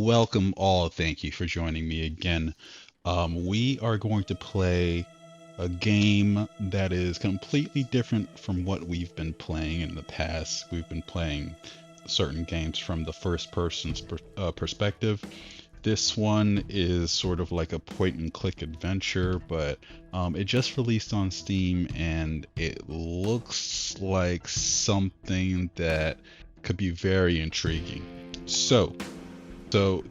Welcome all. Thank you for joining me again. We are going to play a game that is completely different from what we've been playing in the past. We've been playing certain games from the first person's perspective. This one is sort of like a point and click adventure, but it just released on Steam and it looks like something that could be very intriguing. So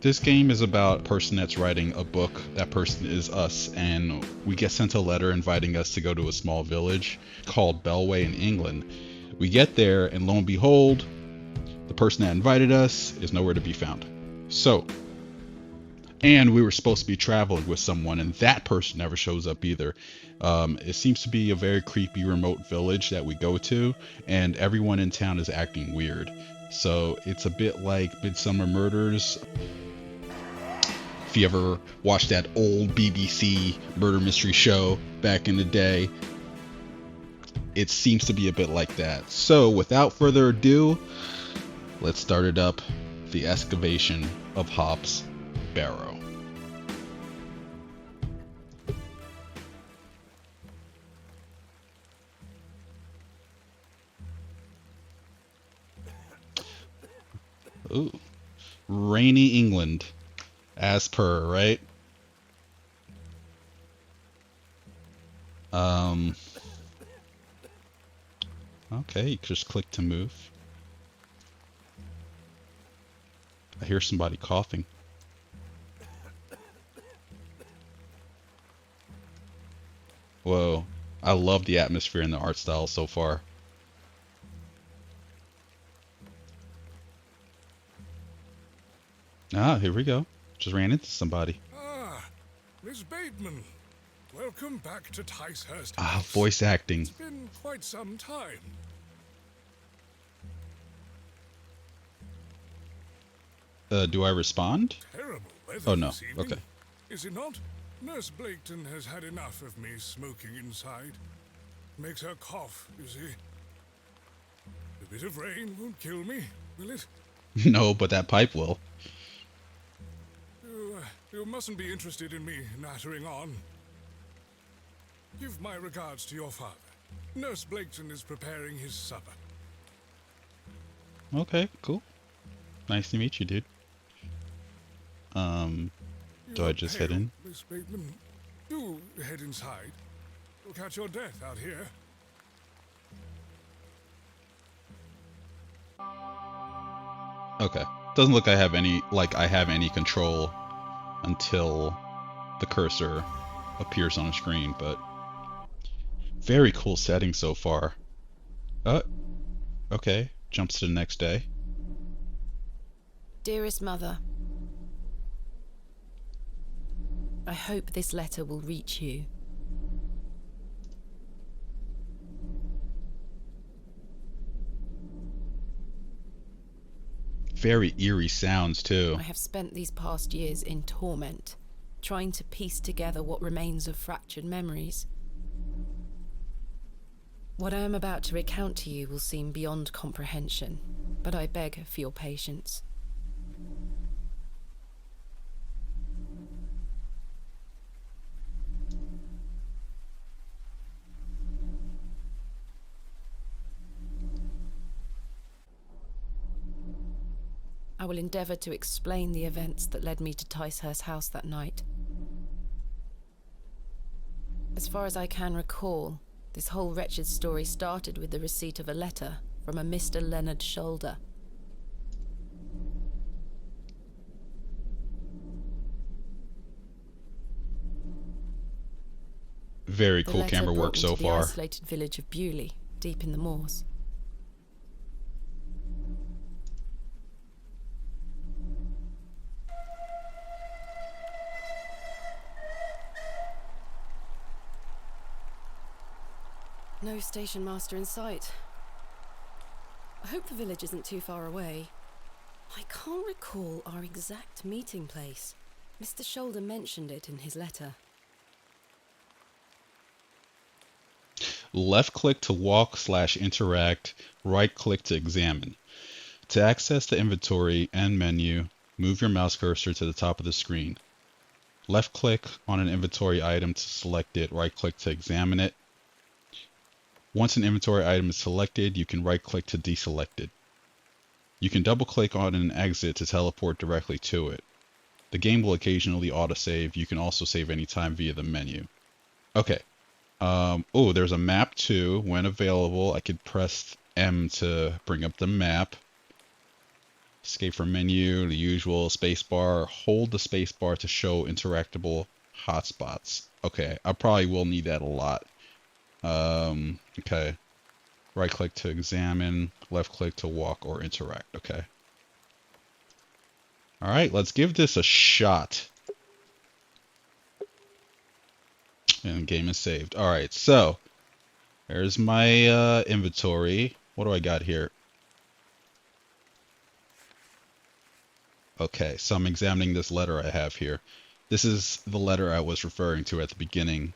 this game is about a person that's writing a book. That person is us, and we get sent a letter inviting us to go to a small village called Bewlay in England. We get there, and lo and behold, the person that invited us is nowhere to be found. And we were supposed to be traveling with someone, and that person never shows up either. It seems to be a very creepy remote village that we go to, and everyone in town is acting weird. So it's a bit like Midsummer Murders. If you ever watched that old BBC murder mystery show back in the day, it seems to be a bit like that. So without further ado, let's start it up. The Excavation of Hob's Barrow. Ooh. Rainy England, as per, right? Okay, you just click to move. I hear somebody coughing. Whoa, I love the atmosphere and the art style so far. Ah, here we go. Just ran into somebody. Ah, Miss Bateman. Welcome back to Ticehurst. Ah, voice acting. It's been quite some time. Do I respond? Terrible weather Oh, no. this evening. Okay. Is it not? Nurse Blaketon has had enough of me smoking inside. Makes her cough, you see. A bit of rain won't kill me, will it? No, but that pipe will. You mustn't be interested in me nattering on. Give my regards to your father. Nurse Blaketon is preparing his supper. Okay, cool. Nice to meet you, dude. Do I just head in? Miss Bateman, do head inside. You'll catch your death out here. Okay. Doesn't look I have any control until the cursor appears on the screen, but very cool setting so far. Okay. Jumps to the next day. Dearest Mother, I hope this letter will reach you. Very eerie sounds too. I have spent these past years in torment, trying to piece together what remains of fractured memories. What I am about to recount to you will seem beyond comprehension, but I beg for your patience. I will endeavour to explain the events that led me to Ticehurst House that night. As far as I can recall, this whole wretched story started with the receipt of a letter from a Mr. Leonard Shoulder. Very cool camera work so far. The isolated village of Bewlay, deep in the moors. No station master in sight. I hope the village isn't too far away. I can't recall our exact meeting place. Mr. Shoulder mentioned it in his letter. Left click to walk/interact, right click to examine. To access the inventory and menu, Move your mouse cursor to the top of the screen. Left-click on an inventory item to select it. Right-click to examine it. Once an inventory item is selected, you can right-click to deselect it. You can double-click on an exit to teleport directly to it. The game will occasionally autosave. You can also save anytime via the menu. Okay. Oh, there's a map too. When available, I could press M to bring up the map. Escape from menu, the usual spacebar. Hold the spacebar to show interactable hotspots. Okay, I probably will need that a lot. Okay. Right click to examine, left click to walk or interact. Okay. Alright, let's give this a shot. And game is saved. Alright, so there's my inventory. What do I got here? Okay, so I'm examining this letter I have here. This is the letter I was referring to at the beginning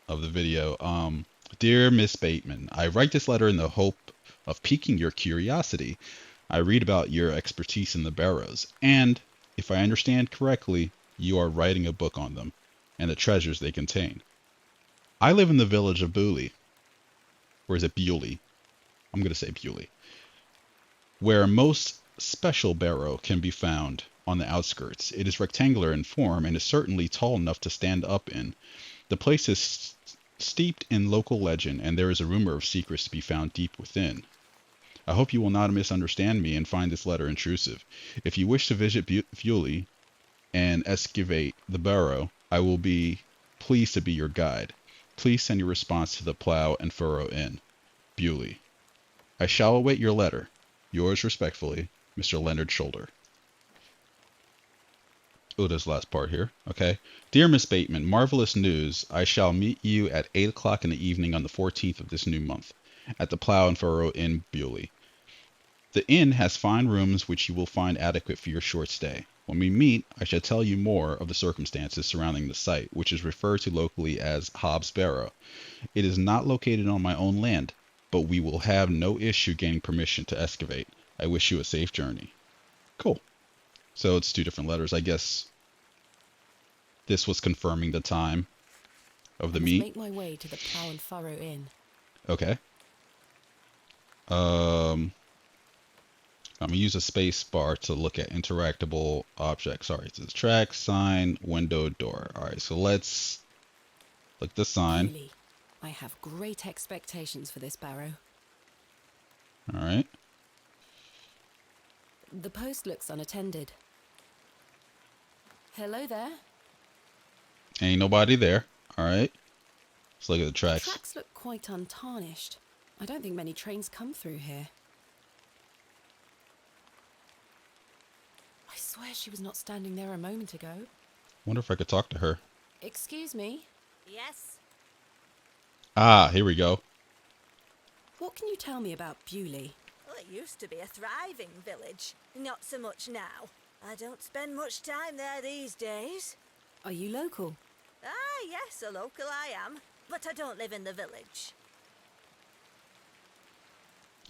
of the video. Dear Miss Bateman, I write this letter in the hope of piquing your curiosity. I read about your expertise in the barrows, and, if I understand correctly, you are writing a book on them, and the treasures they contain. I live in the village of Bewlay. Or is it Bewlay? I'm going to say Bewlay. Where most special barrow can be found on the outskirts. It is rectangular in form and is certainly tall enough to stand up in. The place is steeped in local legend, and there is a rumor of secrets to be found deep within. I hope you will not misunderstand me and find this letter intrusive. If you wish to visit Bewlay and excavate the barrow, I will be pleased to be your guide. Please send your response to the Plow and Furrow Inn, Bewlay. I shall await your letter. Yours respectfully, Mr. Leonard Shoulder. Oh, there's the last part here. Okay. Dear Miss Bateman, marvelous news. I shall meet you at 8 o'clock in the evening on the 14th of this new month at the Plow and Furrow Inn, Bewlay. The inn has fine rooms which you will find adequate for your short stay. When we meet, I shall tell you more of the circumstances surrounding the site, which is referred to locally as Hob's Barrow. It is not located on my own land, but we will have no issue gaining permission to excavate. I wish you a safe journey. Cool. So it's two different letters. I guess this was confirming the time of the meet. Make my way to the Plow and Furrow Inn. Okay. I'm gonna use a space bar to look at interactable objects. Sorry, it says track, sign, window, door. All right, so let's look the sign. Really, I have great expectations for this barrow. All right. The post looks unattended. Hello there. Ain't nobody there. All right. Let's look at the The tracks. tracks look quite untarnished. I don't think many trains come through here. I swear she was not standing there a moment ago. Wonder if I could talk to her. Excuse me? Yes? Ah, here we go. What can you tell me about Bewlay? Well, it used to be a thriving village. Not so much now. I don't spend much time there these days. Are you local? Ah, yes, a local I am. But I don't live in the village.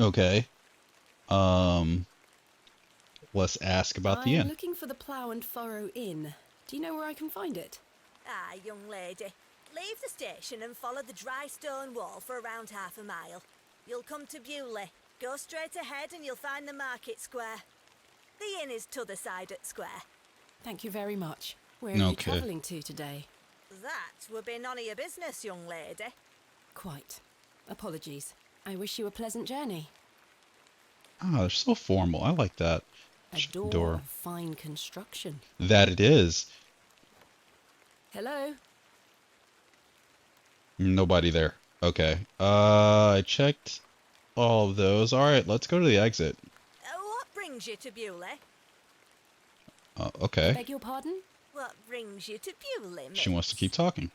Okay. Let's ask about the I'm inn. looking for the Plow and Furrow Inn. Do you know where I can find it? Ah, young lady. Leave the station and follow the dry stone wall for around half a mile. You'll come to Bewlay. Go straight ahead and you'll find the market square. The inn is t'other side at square. Thank you very much. Where are you Okay. travelling to today? That would be none of your business, young lady. Quite. Apologies. I wish you a pleasant journey. Ah, they're so formal. I like that. A door, Door. of fine construction. That it is. Hello? Nobody there. Okay. I checked all of those. All right, let's go to the exit. What brings you to Bewlay? Okay. Beg your pardon? What brings you to Bewlay, miss? She wants to keep talking.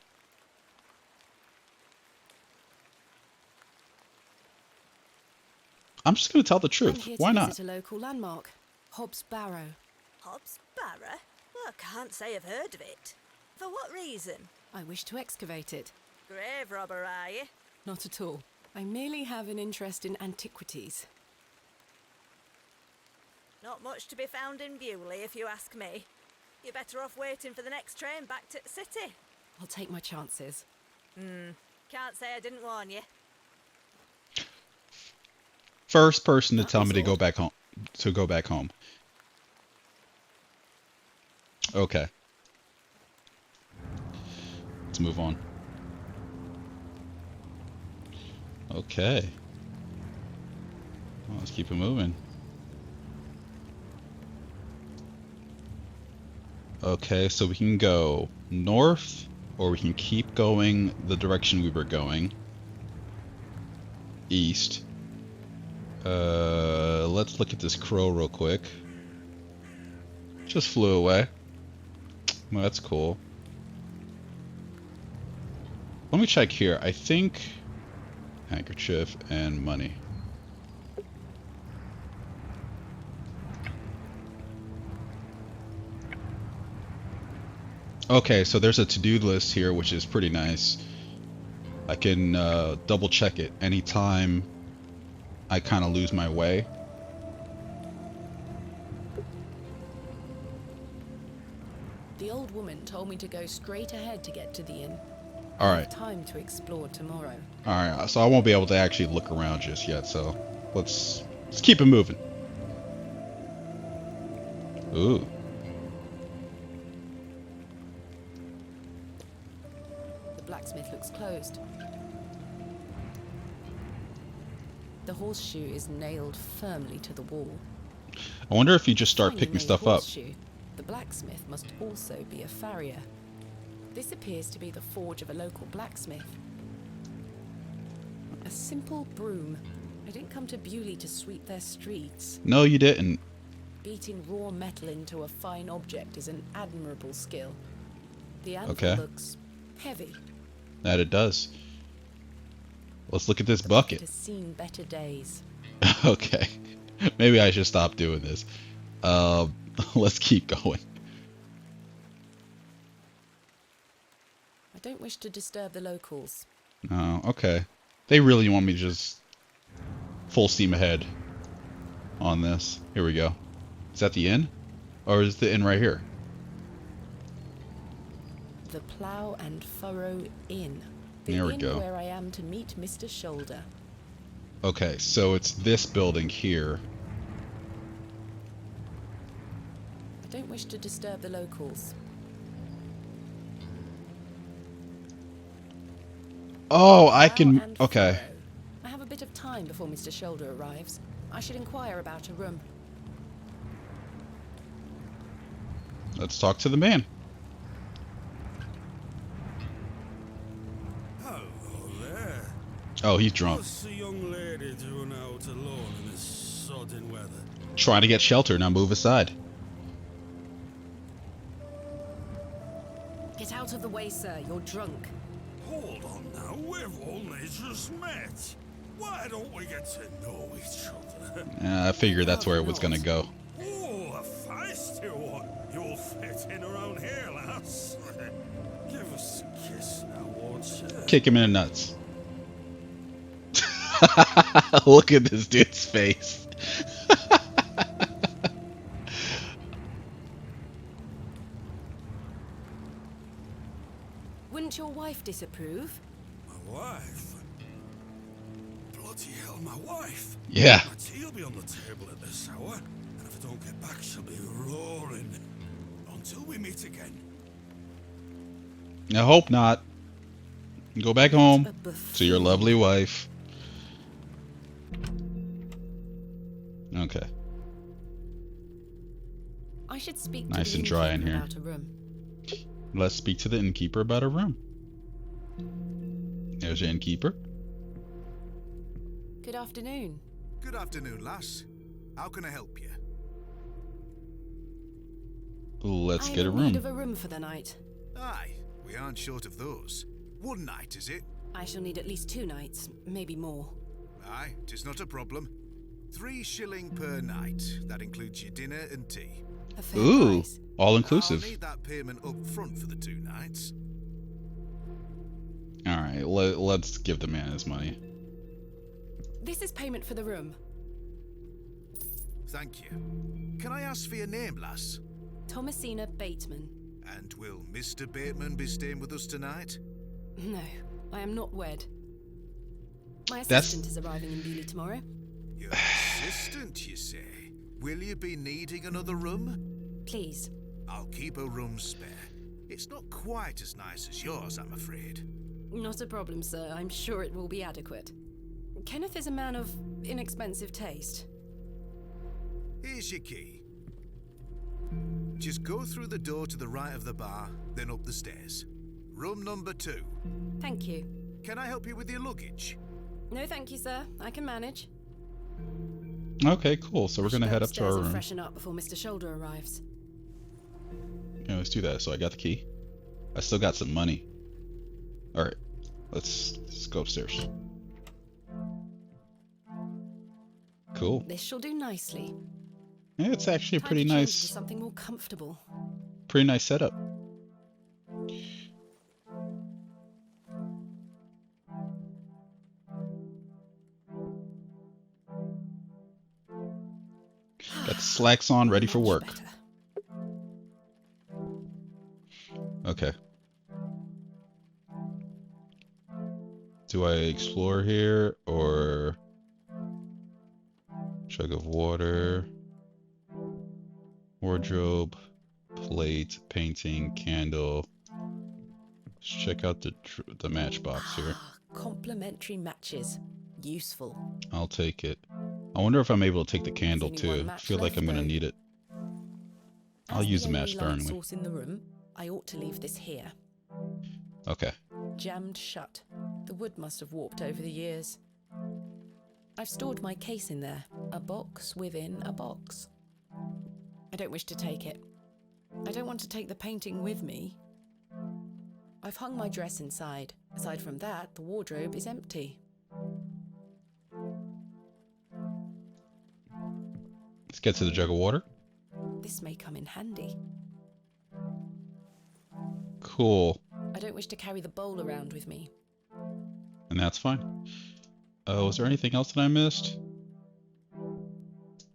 I'm just going to tell the I'm truth. here Why to not? visit a local landmark. Hob's Barrow. Hob's Barrow? Well, I can't say I've heard of it. For what reason? I wish to excavate it. Grave robber, are you? Not at all. I merely have an interest in antiquities. Not much to be found in Bewlay, if you ask me. You're better off waiting for the next train back to the city. I'll take my chances. Can't say I didn't warn you. First person to That tell was me to go odd. back home. To go back home. Okay. Let's move on. Okay. Well, let's keep it moving. Okay, so we can go north, or we can keep going the direction we were going. East. Let's look at this crow real quick. Just flew away. Well, that's cool. Let me check here. I think handkerchief and money. Okay, so there's a to-do list here, which is pretty nice. I can double check it anytime I kind of lose my way. The old woman told me to go straight ahead to get to the inn. All I right. have time to explore tomorrow. All right, so I won't be able to actually look around just yet, so let's keep it moving. Ooh. The blacksmith looks closed. The horseshoe is nailed firmly to the wall. I wonder if you just start Finely picking made stuff up. horseshoe. The blacksmith must also be a farrier. This appears to be the forge of a local blacksmith. A simple broom. I didn't come to Bewlay to sweep their streets. No, you didn't. Beating raw metal into a fine object is an admirable skill. The anvil Okay. looks heavy. That it does. Let's look at this The bucket. has seen better days. Okay. Maybe I should stop doing this. Let's keep going. I don't wish to disturb the locals. Oh, okay. They really want me to just full steam ahead on this. Here we go. Is that the inn? Or is the inn right here? The Plough and Furrow Inn. The There we inn go. where I am to meet Mr. Shoulder. Okay, so it's this building here. I don't wish to disturb the locals. Oh, I Plough can... and Okay. Furrow. I have a bit of time before Mr. Shoulder arrives. I should inquire about a room. Let's talk to the man. Hello there. Oh, he's drunk. What's the young lady doing out alone in this sodden weather? Trying to get shelter. Now move aside. Get out of the way, sir. You're drunk. Hold on now, we've only just met. Why don't we get to know each other? I figured that's where it was gonna go. Oh, a feisty one. You'll fit in around here, lass. Give us a kiss now, won't you? Kick him in the nuts. Look at this dude's face. Wouldn't your wife disapprove? My wife? Bloody hell, my wife. Yeah. My tea'll be on the table at this hour, and if I don't get back, she'll be roaring. Until we meet again. I hope not. Go back home A buffoon. to your lovely wife. Okay. I should speak Nice to the and dry in innkeeper here. about a room. Let's speak to the innkeeper about a room. There's your innkeeper. Good afternoon. Good afternoon, lass. How can I help you? Let's I get a am in need room. of a room for the night. Aye, we aren't short of those. One night, is it? I shall need at least 2 nights, maybe more. Aye, 'tis not a problem. 3 shilling per night. That includes your dinner and tea. A fair Ooh, price. all I'll inclusive. need that payment up front for the 2 nights. All right, let's give the man his money. This is payment for the room. Thank you. Can I ask for your name, lass? Thomasina Bateman. And will Mr. Bateman be staying with us tonight? No, I am not wed. My That's- assistant is arriving in Bewlay tomorrow. Your assistant, you say? Will you be needing another room? Please. I'll keep a room spare. It's not quite as nice as yours, I'm afraid. Not a problem, sir. I'm sure it will be adequate. Kenneth is a man of inexpensive taste. Here's your key. Just go through the door to the right of the bar, then up the stairs. Room number 2. Thank you. Can I help you with your luggage? No, thank you, sir. I can manage. Okay, cool. So we're gonna head up to our And room. freshen up before Mr. Shoulder arrives. Yeah, let's do that. So I got the key. I still got some money. All right, let's go upstairs. Cool. This shall do nicely. Yeah, it's actually a Time pretty to change nice, to something more comfortable. pretty nice setup. Got the slacks on, ready for Much work. better. Okay. Do I explore here or jug of water, wardrobe, plate, painting, candle? Let's check out the matchbox here. Complimentary matches. Useful. I'll take it. I wonder if I'm able to take the candle There's only too. one I match feel like left, I'm gonna though. need it. I'll As use the the only match light sparingly. source in the room, I ought to leave this here. Okay. Jammed shut. The wood must have warped over the years. I've stored my case in there. A box within a box. I don't wish to take it. I don't want to take the painting with me. I've hung my dress inside. Aside from that, the wardrobe is empty. Let's get to the jug of water. This may come in handy. Cool. I don't wish to carry the bowl around with me. And that's fine. Was there anything else that I missed?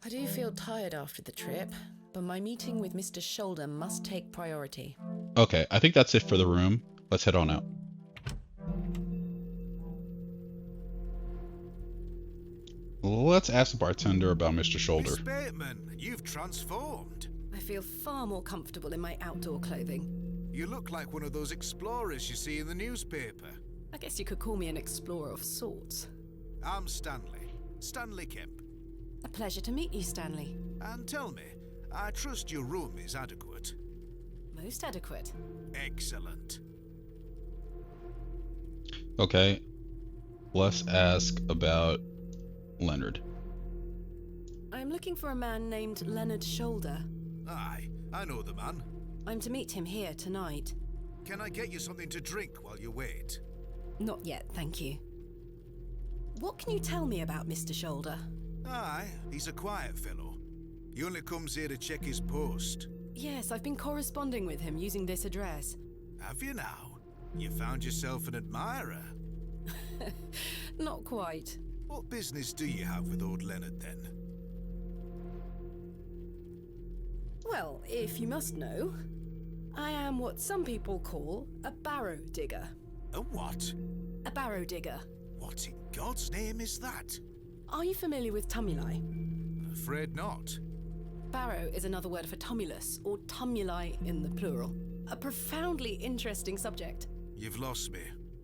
I do feel tired after the trip, but my meeting with Mr. Shoulder must take priority. Okay, I think that's it for the room. Let's head on out. Let's ask the bartender about Mr. Shoulder. Miss Bateman, you've transformed. I feel far more comfortable in my outdoor clothing. You look like one of those explorers you see in the newspaper. I guess you could call me an explorer of sorts. I'm Stanley. Stanley Kemp. A pleasure to meet you, Stanley. And tell me, I trust your room is adequate. Most adequate. Excellent. Okay, let's ask about Leonard. I'm looking for a man named Leonard Shoulder. Aye, I know the man. I'm to meet him here tonight. Can I get you something to drink while you wait? Not yet, thank you. What can you tell me about Mr. Shoulder? Aye, he's a quiet fellow. He only comes here to check his post. Yes, I've been corresponding with him using this address. Have you now? You found yourself an admirer. Not quite. What business do you have with old Leonard then? Well, if you must know, I am what some people call a barrow digger. A what? A barrow digger. What in God's name is that? Are you familiar with tumuli? Afraid not. Barrow is another word for tumulus, or tumuli in the plural. A profoundly interesting subject. You've lost me.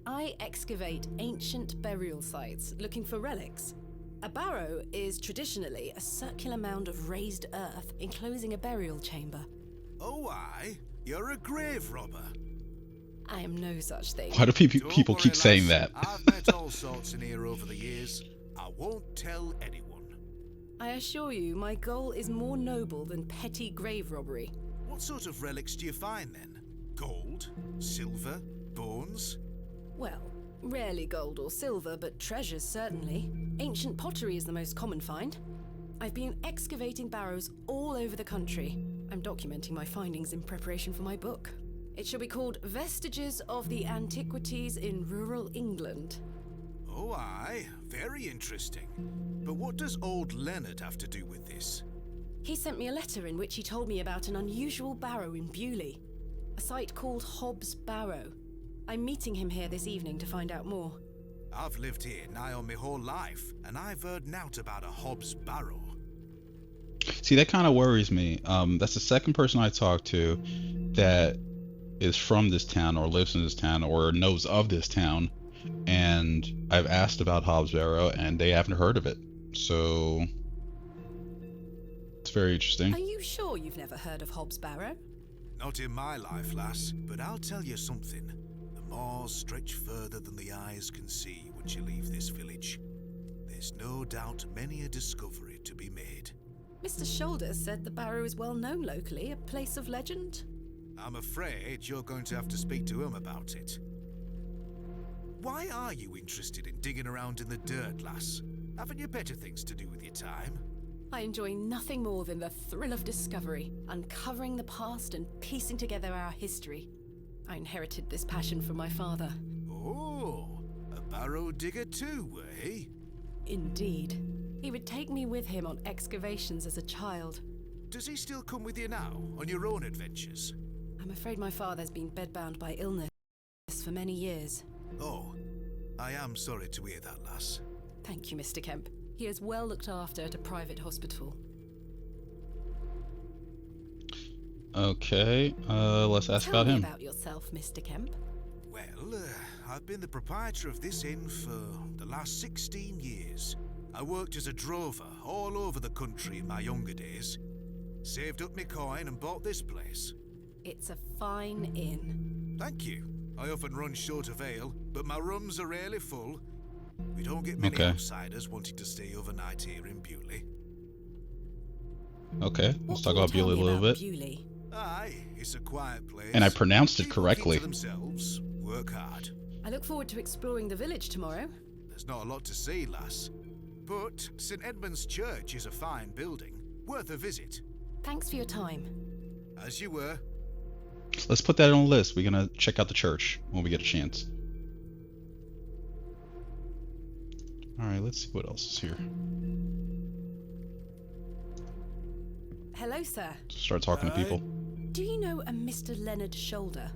I excavate ancient burial sites looking for relics. A barrow is traditionally a circular mound of raised earth enclosing a burial chamber. Oh, aye? You're a grave robber. I am no such thing. Why do people Don't worry, keep saying lass. that? I've met all sorts in here over the years. I won't tell anyone. I assure you, my goal is more noble than petty grave robbery. What sort of relics do you find then? Gold? Silver? Bones? Well, rarely gold or silver, but treasures certainly. Ancient pottery is the most common find. I've been excavating barrows all over the country. I'm documenting my findings in preparation for my book. It shall be called Vestiges of the Antiquities in Rural England. Oh, aye. Very interesting. But what does old Leonard have to do with this? He sent me a letter in which he told me about an unusual barrow in Bewlay, a site called Hob's Barrow. I'm meeting him here this evening to find out more. I've lived here nigh on my whole life, and I've heard nowt about a Hob's Barrow. See, that kind of worries me. That's the second person I talked to that is from this town or lives in this town or knows of this town, and I've asked about Hob's Barrow and they haven't heard of it. So it's very interesting. Are you sure you've never heard of Hob's Barrow? Not in my life, lass, but I'll tell you something. The moors stretch further than the eyes can see once you leave this village. There's no doubt many a discovery to be made. Mr. Shoulder said the barrow is well known locally, a place of legend. I'm afraid you're going to have to speak to him about it. Why are you interested in digging around in the dirt, lass? Haven't you better things to do with your time? I enjoy nothing more than the thrill of discovery, uncovering the past and piecing together our history. I inherited this passion from my father. Oh, a barrow digger too, eh? Indeed. He would take me with him on excavations as a child. Does he still come with you now, on your own adventures? I'm afraid my father's been bedbound by illness for many years. Oh, I am sorry to hear that, lass. Thank you, Mr. Kemp. He is well looked after at a private hospital. Okay, let's ask about him. Tell me about yourself, Mr. Kemp. Well, I've been the proprietor of this inn for the last 16 years. I worked as a drover all over the country in my younger days. Saved up my coin and bought this place. It's a fine inn. Thank you. I often run short of ale, but my rooms are rarely full. We don't get many outsiders wanting to stay overnight here in Bewlay. Okay, let's talk about Bewlay a little bit. Bewlay? Aye, it's a quiet place. And I pronounced it People correctly. keep to themselves, work hard. I look forward to exploring the village tomorrow. There's not a lot to see, lass. But St. Edmund's Church is a fine building, worth a visit. Thanks for your time. As you were. Let's put that on the list. We're gonna check out the church when we get a chance. Alright, let's see what else is here. Hello, sir. Start talking to people. Do you know a Mr. Leonard Shoulder?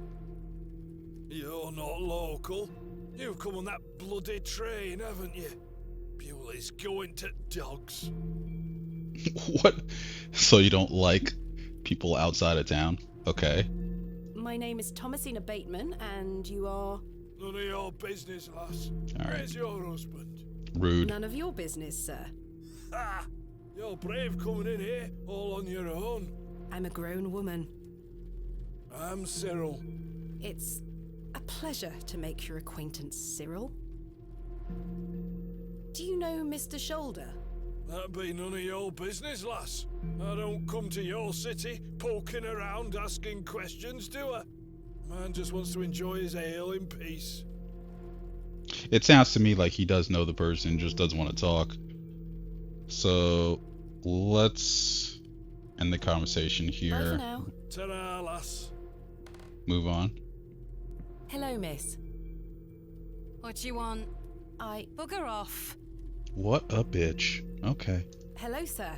You're not local. You've come on that bloody train, haven't you? Bewlay's going to dogs. What? So you don't like people outside of town? Okay. My name is Thomasina Bateman, and you are... None of your business, lass. All right. Where's your husband? Rude. None of your business, sir. Ha! You're brave coming in here, all on your own. I'm a grown woman. I'm Cyril. It's a pleasure to make your acquaintance, Cyril. Do you know Mr. Shoulder? That be none of your business, lass. I don't come to your city poking around asking questions, do I? Man just wants to enjoy his ale in peace. It sounds to me like he does know the person, just doesn't want to talk. So let's end the conversation Bye here. for now. Ta-ra, lass. Move on. Hello, miss. What do you want? I... Bugger off. What a bitch. Okay. Hello, sir.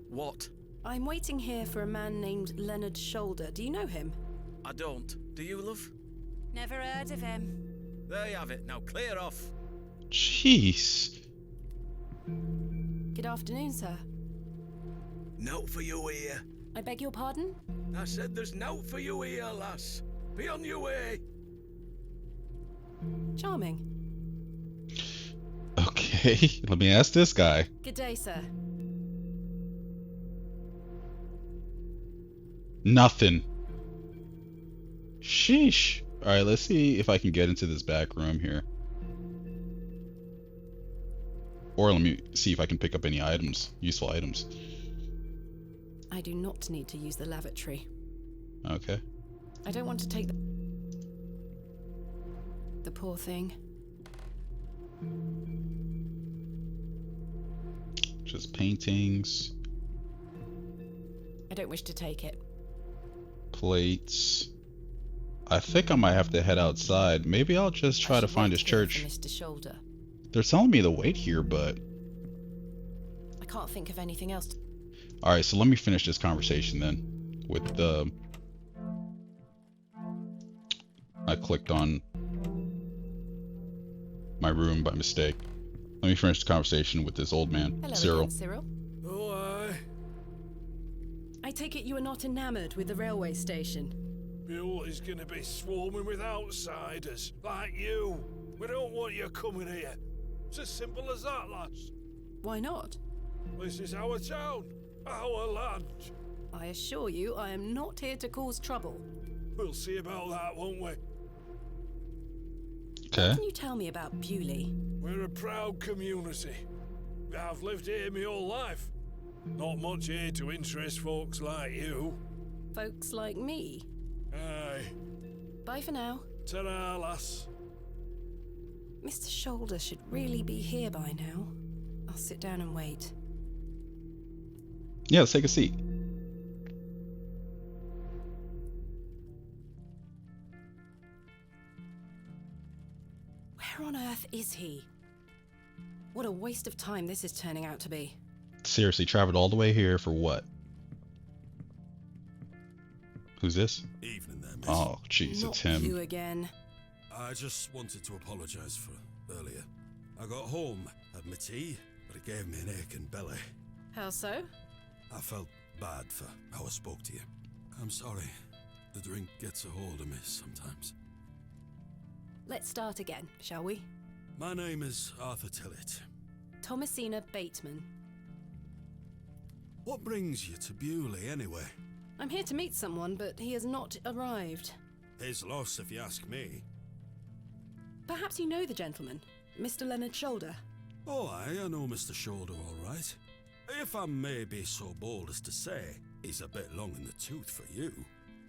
What? I'm waiting here for a man named Leonard Shoulder. Do you know him? I don't. Do you, love? Never heard of him. There you have it. Now clear off. Jeez. Good afternoon, sir. No for you here. I beg your pardon? I said there's no for you here, lass. Be on your way. Charming. Okay, let me ask this guy. Good day, sir. Nothing. Sheesh. Alright, let's see if I can get into this back room here. Or let me see if I can pick up any items, useful items. I do not need to use the lavatory. Okay. I don't want to take the poor thing. Just paintings, I don't wish to take it. plates. I think I might have to head outside. Maybe I'll just try I to should find wait his here church. for Mr. Shoulder. They're telling me to wait here, but I can't think of anything else. All right, so let me finish this conversation then with the. I clicked on my room by mistake. Let me finish the conversation with this old man, Hello Cyril. again, Cyril. Oh, aye. I take it you are not enamored with the railway station. Bewlay's gonna be swarming with outsiders, like you. We don't want you coming here. It's as simple as that, lass. Why not? This is our town, our land. I assure you, I am not here to cause trouble. We'll see about that, won't we? Okay. Can you tell me about Bewlay? We're a proud community. I've lived here my whole life. Not much here to interest folks like you. Folks like me. Aye. Bye for now. Ta-ra, lass. Mr. Shoulder should really be here by now. I'll sit down and wait. Yeah, let's take a seat. Where on earth is he? What a waste of time this is turning out to be. Seriously, traveled all the way here for what? Who's this? Evening there, miss. Oh, jeez, Not it's him. you again. I just wanted to apologise for earlier. I got home, had my tea, but it gave me an aching belly. How so? I felt bad for how I spoke to you. I'm sorry. The drink gets a hold of me sometimes. Let's start again, shall we? My name is Arthur Tillett. Thomasina Bateman. What brings you to Bewlay, anyway? I'm here to meet someone, but he has not arrived. His loss, if you ask me. Perhaps you know the gentleman, Mr. Leonard Shoulder. Oh, I know Mr. Shoulder all right. If I may be so bold as to say, he's a bit long in the tooth for you.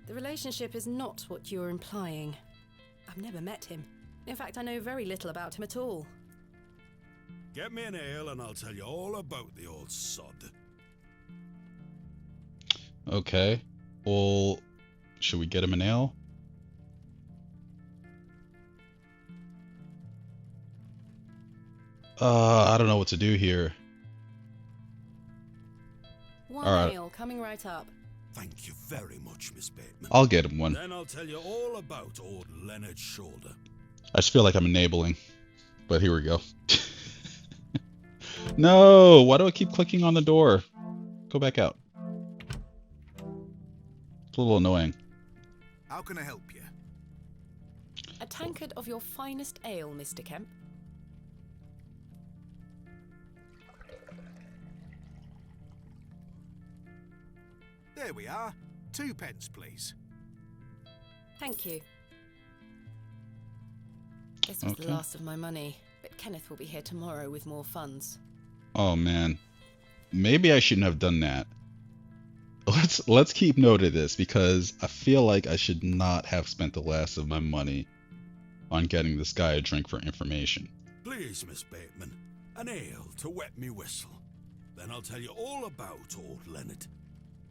The relationship is not what you're implying. I've never met him. In fact, I know very little about him at all. Get me an ale and I'll tell you all about the old sod. Okay. Well, should we get him an ale? I don't know what to do here. One All right. ale coming right up. Thank you very much, Miss Bateman. I'll get him one. Then I'll tell you all about old Leonard Shoulder. I just feel like I'm enabling. But here we go. No! Why do I keep clicking on the door? Go back out. It's a little annoying. How can I help you? A tankard of your finest ale, Mr. Kemp. There we are. 2 pence, please. Thank you. This was the Okay. last of my money, but Kenneth will be here tomorrow with more funds. Oh man. Maybe I shouldn't have done that. Let's keep note of this because I feel like I should not have spent the last of my money on getting this guy a drink for information. Please, Miss Bateman, an ale to wet me whistle. Then I'll tell you all about old Leonard.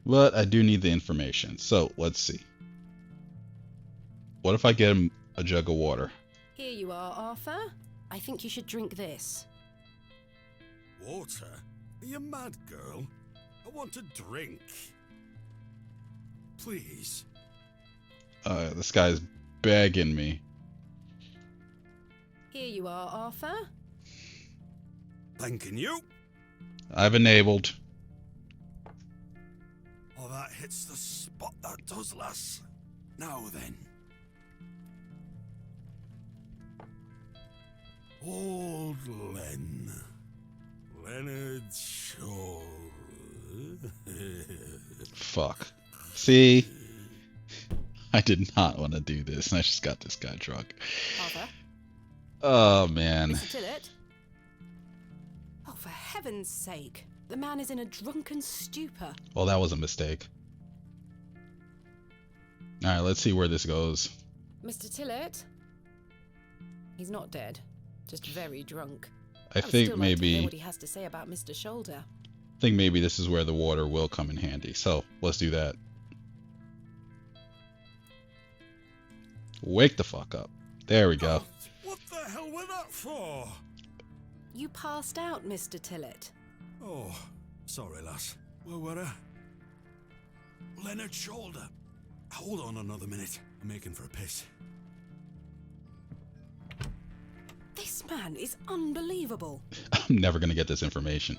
But I do need the information, so let's see. What if I get him a jug of water? Here you are, Arthur. I think you should drink this. Water? Are you mad, girl? I want a drink. Please. This guy's begging me. Here you are, Arthur. Thanking you. I've enabled. Oh, that hits the spot, that does, lass. Now then. Old Len. Leonard Shoulder. Fuck. See? I did not want to do this, and I just got this guy drunk. Arthur. Oh, man. Mr. Tillett. Oh, for heaven's sake. The man is in a drunken stupor. Well, that was a mistake. Alright, let's see where this goes. Mr. Tillett? He's not dead. Just very drunk. I I'd think still like to hear maybe what he has to say about Mr. Shoulder. this is where the water will come in handy. So, let's do that. Wake the fuck up. There we go. What the hell were that for? You passed out, Mr. Tillett. Oh, sorry, lass. Well, what, Leonard Shoulder. Hold on another minute. I'm making for a piss. This man is unbelievable. I'm never going to get this information.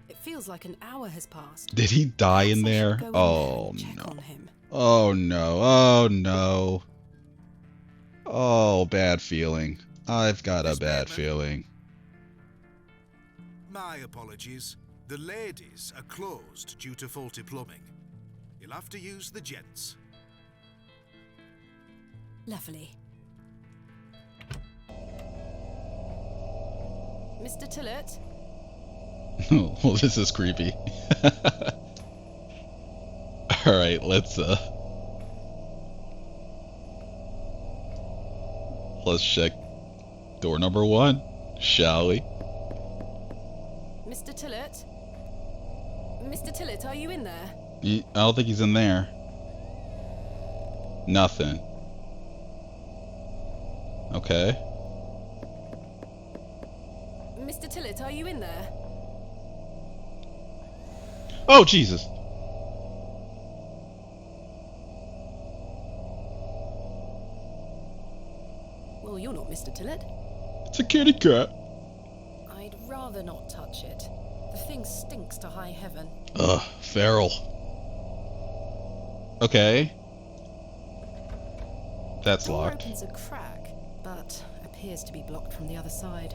It feels like an hour has passed. Did he die in Perhaps I there? should go in Oh, there and check no. on him. Oh, no. Oh, no. Oh, bad feeling. I've got a Miss bad Bateman? feeling. My apologies. The ladies are closed due to faulty plumbing. You'll have to use the gents. Lovely. Mr. Tillett? Well, this is creepy. Alright, let's check door number 1, shall we? Mr. Tillett? Mr. Tillett, are you in there? I don't think he's in there. Nothing. Okay. Mr. Tillett, are you in there? Oh, Jesus! Well, you're not Mr. Tillett. It's a kitty cat. I'd rather not touch it. The thing stinks to high heaven. Ugh, feral. Okay. That's Door locked. opens a crack, but appears to be blocked from the other side.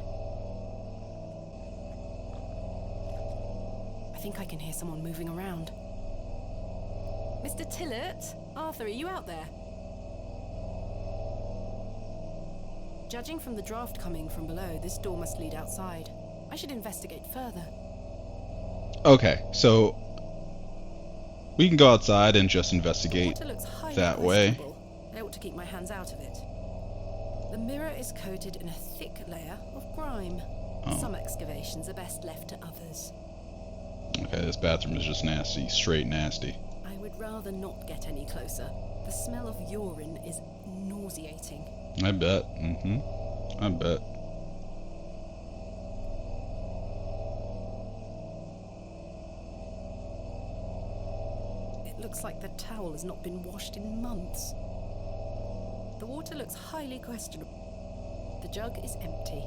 I think I can hear someone moving around. Mr. Tillett? Arthur, are you out there? Judging from the draft coming from below, this door must lead outside. I should investigate further. Okay, so we can go outside and just investigate The water looks highly that way. questionable. I ought to keep my hands out of it. The mirror is coated in a thick layer of grime. Oh. Some excavations are best left to others. Okay, this bathroom is just nasty, straight nasty. I would rather not get any closer. The smell of urine is nauseating. I bet. I bet. It looks like the towel has not been washed in months. The water looks highly questionable. The jug is empty.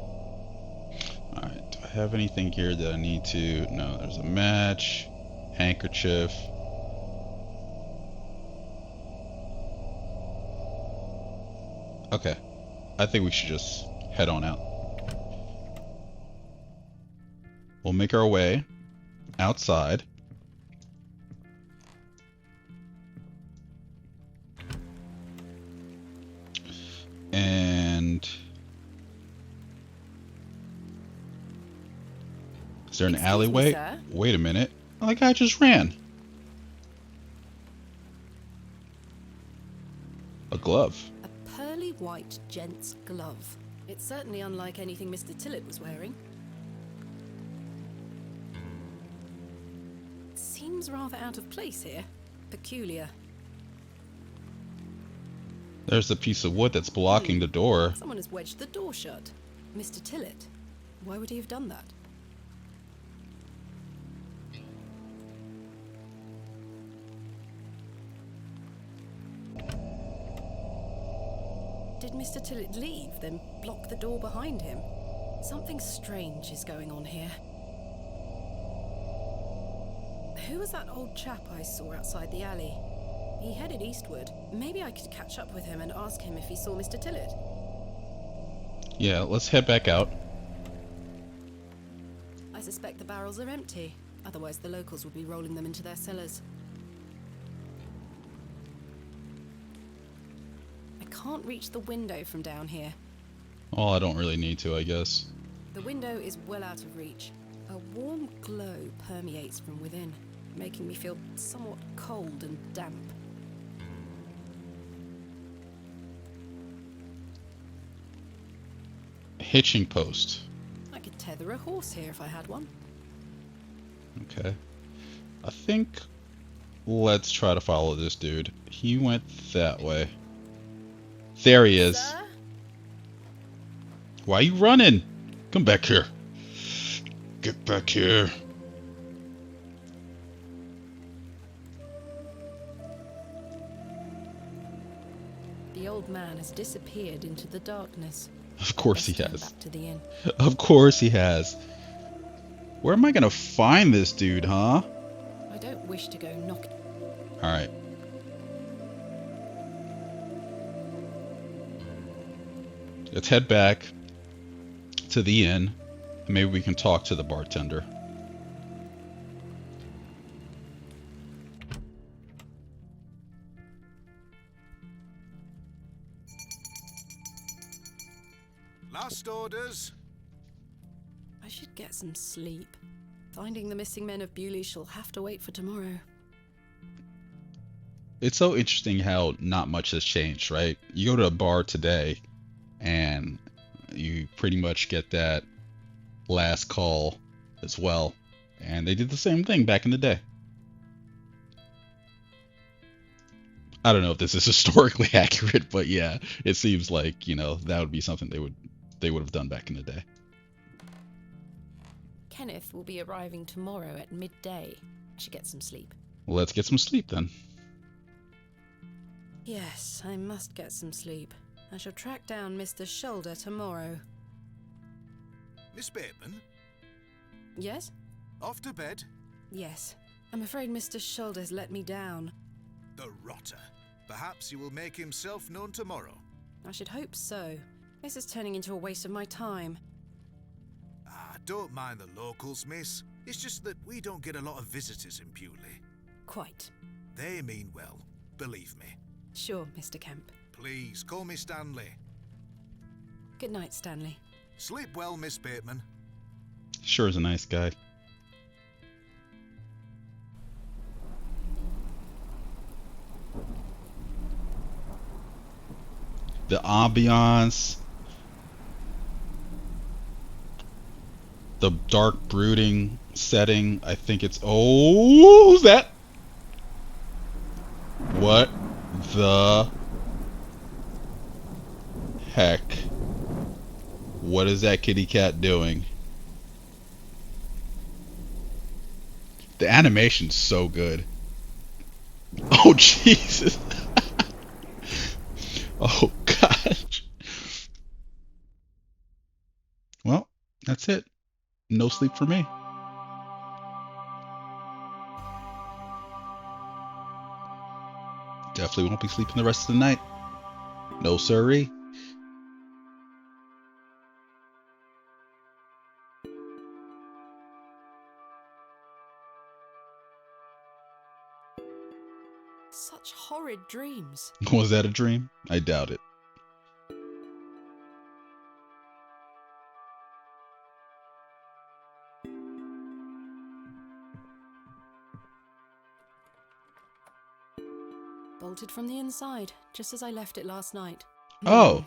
Alright, do I have anything here that I need to... No, there's a match, handkerchief. Okay, I think we should just head on out. We'll make our way outside. And... is there an Excuse me, alleyway? sir? Wait a minute. Oh, that guy just ran. A glove. A pearly white gent's glove. It's certainly unlike anything Mr. Tillett was wearing. Seems rather out of place here. Peculiar. There's a piece of wood that's blocking the door. Someone has wedged the door shut. Mr. Tillett. Why would he have done that? Did Mr. Tillett leave, then block the door behind him? Something strange is going on here. Who was that old chap I saw outside the alley? He headed eastward. Maybe I could catch up with him and ask him if he saw Mr. Tillett. Yeah, let's head back out. I suspect the barrels are empty. Otherwise the locals would be rolling them into their cellars. I can't reach the window from down here. Oh, I don't really need to, I guess. The window is well out of reach. A warm glow permeates from within, making me feel somewhat cold and damp. Hitching post. I could tether a horse here if I had one. Okay. I think Let's try to follow this dude. He went that way. There he is. Sir? Why are you running? Come back here. Get back here. The old man has disappeared into the darkness. Of course he Let's turn has. back to the inn. Of course he has. Where am I gonna find this dude, huh? I don't wish to go knocking. Alright. Let's head back to the inn. And maybe we can talk to the bartender. Last orders. I should get some sleep. Finding the missing men of Bewlay shall have to wait for tomorrow. It's so interesting how not much has changed, right? You go to a bar today and you pretty much get that last call as well. And they did the same thing back in the day. I don't know if this is historically accurate, but yeah, it seems like, you know, that would be something they would have done back in the day. Kenneth will be arriving tomorrow at midday. I should get some sleep. Well, let's get some sleep then. Yes, I must get some sleep. I shall track down Mr. Shoulder tomorrow. Miss Bateman, Yes? off to bed? Yes. I'm afraid Mr. Shoulder's let me down. The rotter. Perhaps he will make himself known tomorrow. I should hope so. This is turning into a waste of my time. Don't mind the locals, miss. It's just that we don't get a lot of visitors in Bewlay. Quite. They mean well, believe me. Sure, Mr. Kemp. Please, call me Stanley. Good night, Stanley. Sleep well, Miss Bateman. Sure is a nice guy. The ambiance, the dark brooding setting, I think it's... Oh, who's that? What the heck? What is that kitty cat doing? The animation's so good. Oh, Jesus. Oh, gosh. Well, that's it. No sleep for me. Definitely won't be sleeping the rest of the night. No siree. Such horrid dreams. Was that a dream? I doubt it. Bolted from the inside, just as I left it last night. Oh.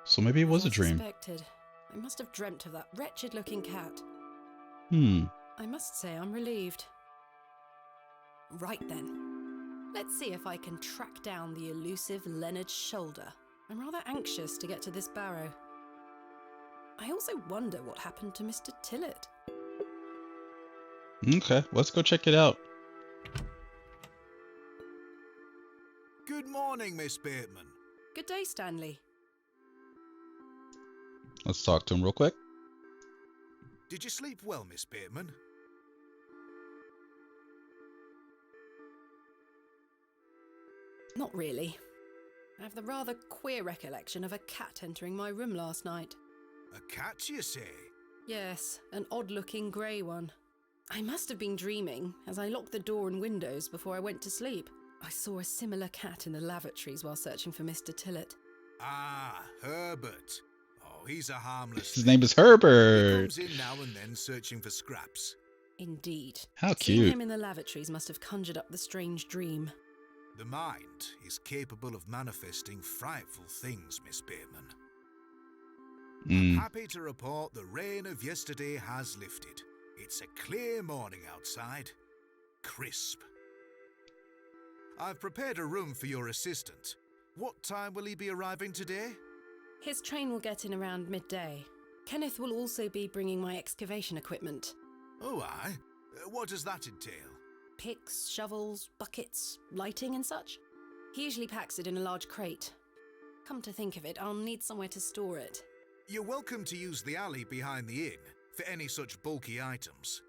So maybe it was As a I dream. suspected. I must have dreamt of that wretched-looking cat. I must say I'm relieved. Right then. Let's see if I can track down the elusive Leonard Shoulder. I'm rather anxious to get to this barrow. I also wonder what happened to Mr. Tillett. Okay, let's go check it out. Good morning, Miss Bateman. Good day, Stanley. Let's talk to him real quick. Did you sleep well, Miss Bateman? Not really. I have the rather queer recollection of a cat entering my room last night. A cat, you say? Yes, an odd-looking grey one. I must have been dreaming, as I locked the door and windows before I went to sleep. I saw a similar cat in the lavatories while searching for Mr. Tillett. Ah, Herbert. Oh, he's a harmless His thing. name is He Herbert. comes in now and then searching for scraps. Indeed. How Seeing cute. him in the lavatories must have conjured up the strange dream. The mind is capable of manifesting frightful things, Miss Bateman. I'm happy to report the rain of yesterday has lifted. It's a clear morning outside. crisp. I've prepared a room for your assistant. What time will he be arriving today? His train will get in around midday. Kenneth will also be bringing my excavation equipment. Oh, aye. What does that entail? Picks, shovels, buckets, lighting and such. He usually packs it in a large crate. Come to think of it, I'll need somewhere to store it. You're welcome to use the alley behind the inn for any such bulky items.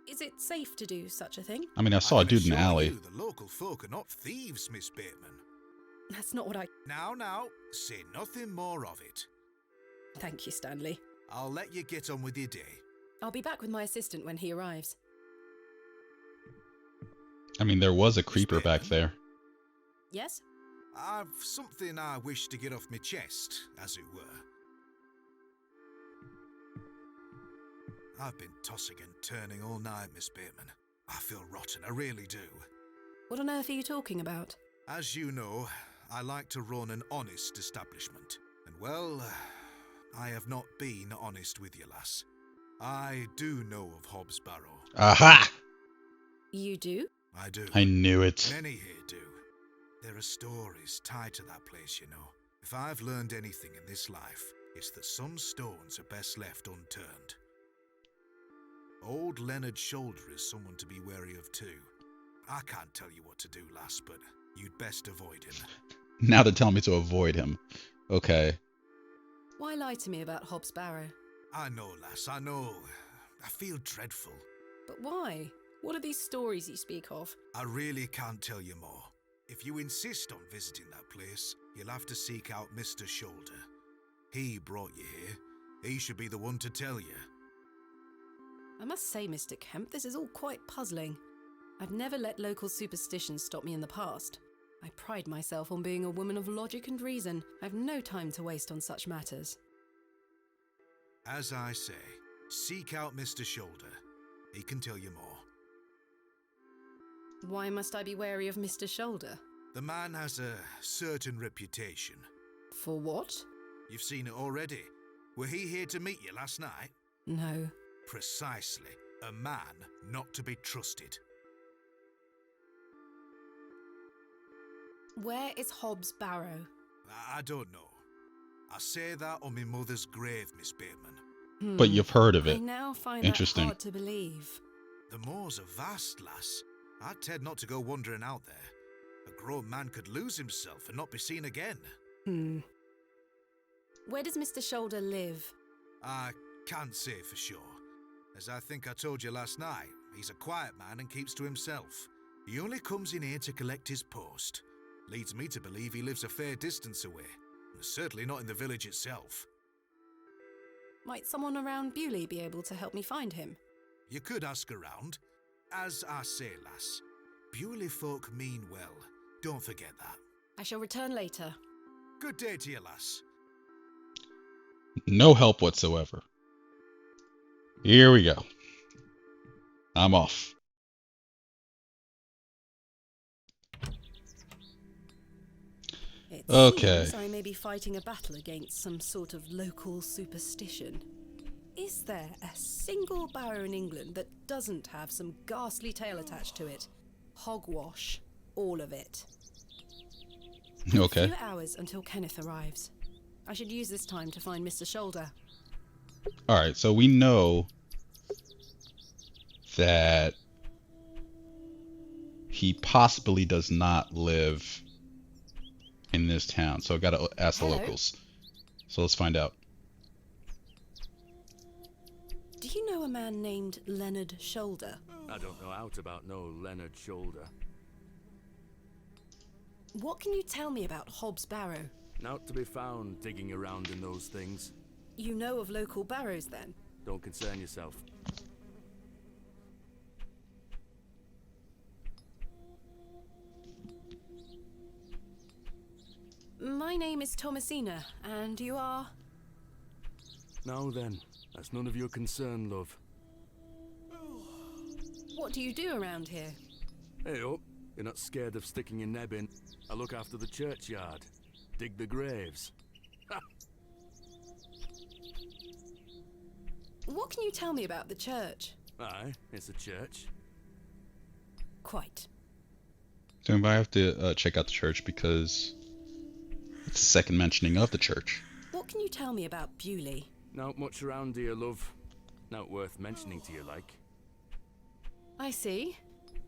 Is it safe to do such a thing? I mean, I saw a dude in the alley. The local folk are not thieves, Miss Bateman. That's not what I... Now, say nothing more of it. Thank you, Stanley. I'll let you get on with your day. I'll be back with my assistant when he arrives. I mean, there was a creeper back there. Yes? I've something I wish to get off my chest, as it were. I've been tossing and turning all night, Miss Bateman. I feel rotten, I really do. What on earth are you talking about? As you know, I like to run an honest establishment. And well, I have not been honest with you, lass. I do know of Hob's Barrow. Aha! You do? I do. I knew it. Many here do. There are stories tied to that place, you know. If I've learned anything in this life, it's that some stones are best left unturned. Old Leonard Shoulder is someone to be wary of too. I can't tell you what to do, lass, but you'd best avoid him. Now they're telling me to avoid him. Okay. Why lie to me about Hob's Barrow? I know, lass, I know. I feel dreadful. But why? What are these stories you speak of? I really can't tell you more. If you insist on visiting that place, you'll have to seek out Mr. Shoulder. He brought you here. He should be the one to tell you. I must say, Mr. Kemp, this is all quite puzzling. I've never let local superstitions stop me in the past. I pride myself on being a woman of logic and reason. I've no time to waste on such matters. As I say, seek out Mr. Shoulder. He can tell you more. Why must I be wary of Mr. Shoulder? The man has a certain reputation. For what? You've seen it already. Were he here to meet you last night? No. Precisely. A man not to be trusted. Where is Hob's Barrow? I don't know. I say that on my mother's grave, Miss Bateman. But you've heard of it. I now find Interesting. that hard to believe. The moors are vast, lass. I'd tend not to go wandering out there. A grown man could lose himself and not be seen again. Where does Mr. Shoulder live? I can't say for sure. As I think I told you last night, he's a quiet man and keeps to himself. He only comes in here to collect his post. Leads me to believe he lives a fair distance away. Certainly not in the village itself. Might someone around Bewlay be able to help me find him? You could ask around. As I say, lass, Bewlay folk mean well. Don't forget that. I shall return later. Good day to you, lass. No help whatsoever. Here we go. I'm off. It Okay. seems I may be fighting a battle against some sort of local superstition. Is there a single barrow in England that doesn't have some ghastly tale attached to it? Hogwash. All of it. A Okay. few hours until Kenneth arrives. I should use this time to find Mr. Shoulder. All right, so we know that he possibly does not live in this town. So I got to ask the Hello? locals. So let's find out. Do you know a man named Leonard Shoulder? I don't know out about no Leonard Shoulder. What can you tell me about Hob's Barrow? Not to be found digging around in those things. You know of local barrows, then? Don't concern yourself. My name is Thomasina, and you are... Now then, that's none of your concern, love. What do you do around here? Hey up, you're not scared of sticking your neb in. I look after the churchyard. Dig the graves. Ha! What can you tell me about the church? Aye, it's a church. Quite. So I have to check out the church because it's the second mentioning of the church. What can you tell me about Bewlay? Not much around here, love. Not worth mentioning to you, like. I see.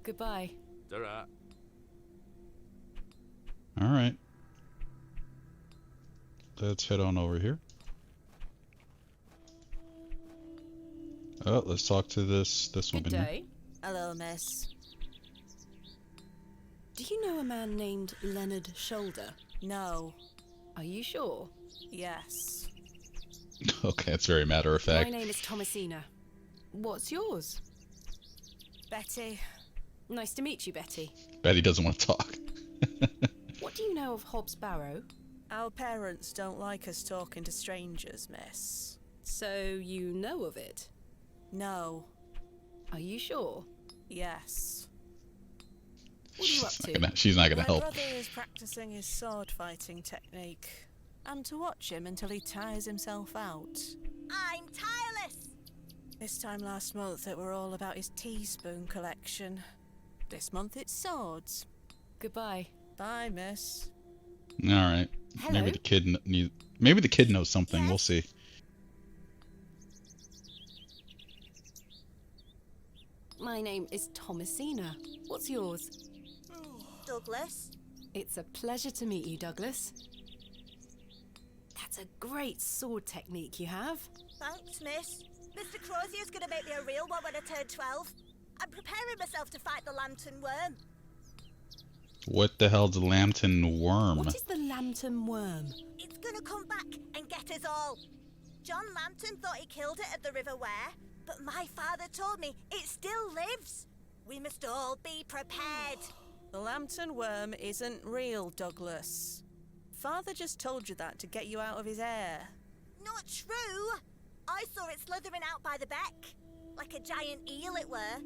Goodbye. Ta-ra. All right. Let's head on over here. Oh, let's talk to this woman Good here. day. Hello, miss. Do you know a man named Leonard Shoulder? No. Are you sure? Yes. Okay, that's very matter of fact. My name is Thomasina. What's yours? Betty. Nice to meet you, Betty. Betty doesn't want to talk. What do you know of Hobbs Barrow? Our parents don't like us talking to strangers, miss. So you know of it? No. Are you sure? Yes. What are you up to? She's not gonna My help. brother is practicing his sword fighting technique. I'm to watch him until he tires himself out. I'm tireless! This time last month it were all about his teaspoon collection. This month it's swords. Goodbye. Bye, miss. All right. Hello? Maybe the kid knows something. Yes. We'll see. My name is Thomasina. What's yours? Douglas? It's a pleasure to meet you, Douglas. That's a great sword technique you have. Thanks, miss. Mr. Crozier's gonna make me a real one when I turn 12. I'm preparing myself to fight the lantern worm. What the hell's a lambton worm? What is the lantern worm? It's gonna come back and get us all. John Lambton thought he killed it at the River Ware, but my father told me it still lives. We must all be prepared. The lantern worm isn't real, Douglas. Father just told you that to get you out of his hair. Not true. I saw it slithering out by the beck. Like a giant eel it were.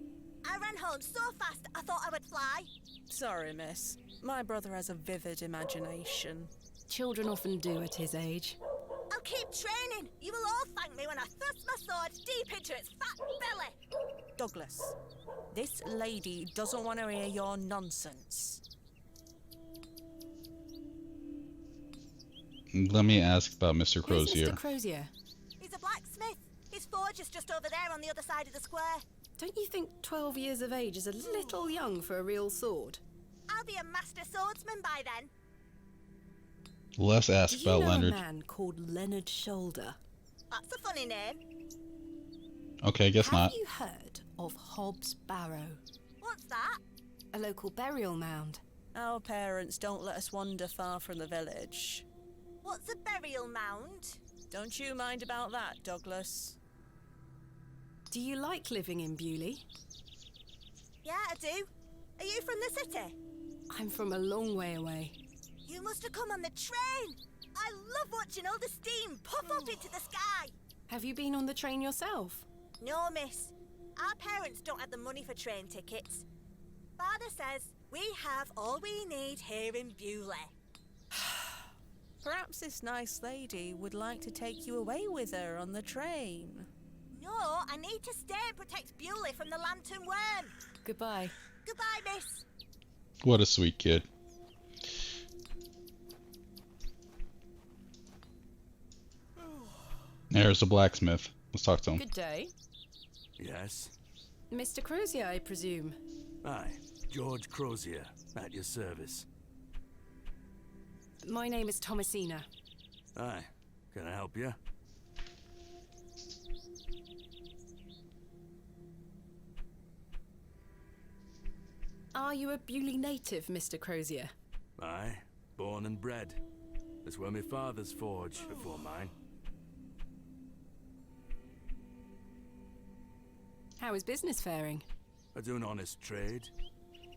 I ran home so fast I thought I would fly. Sorry, miss. My brother has a vivid imagination. Children often do at his age. I'll keep training. You will all thank me when I thrust my sword deep into its fat belly. Douglas, this lady doesn't want to hear your nonsense. Let me ask about Mr. Who's Crozier. Mr. Crozier? He's a blacksmith. His forge is just over there on the other side of the square. Don't you think 12 years of age is a little young for a real sword? I'll be a master swordsman by then. Let's Do ask you about know Leonard. a man called Leonard Shoulder? That's a funny name. Okay, I guess Have not. you heard of Hobbs Barrow? What's that? A local burial mound. Our parents don't let us wander far from the village. What's a burial mound? Don't you mind about that, Douglas. Do you like living in Bewlay? Yeah, I do. Are you from the city? I'm from a long way away. You must have come on the train. I love watching all the steam puff up into the sky. Have you been on the train yourself? No, miss. Our parents don't have the money for train tickets. Father says we have all we need here in Bewlay. Perhaps this nice lady would like to take you away with her on the train. No, I need to stay and protect Bewlay from the lantern worm. Goodbye. Goodbye, miss. What a sweet kid. There's the blacksmith. Let's talk to him. Good day. Yes? Mr. Crozier, I presume. Aye, George Crozier, at your service. My name is Thomasina. Aye, can I help you? Are you a Bewlay native, Mr. Crozier? Aye, born and bred. That's where my father's forge before mine. How is business faring? I do an honest trade.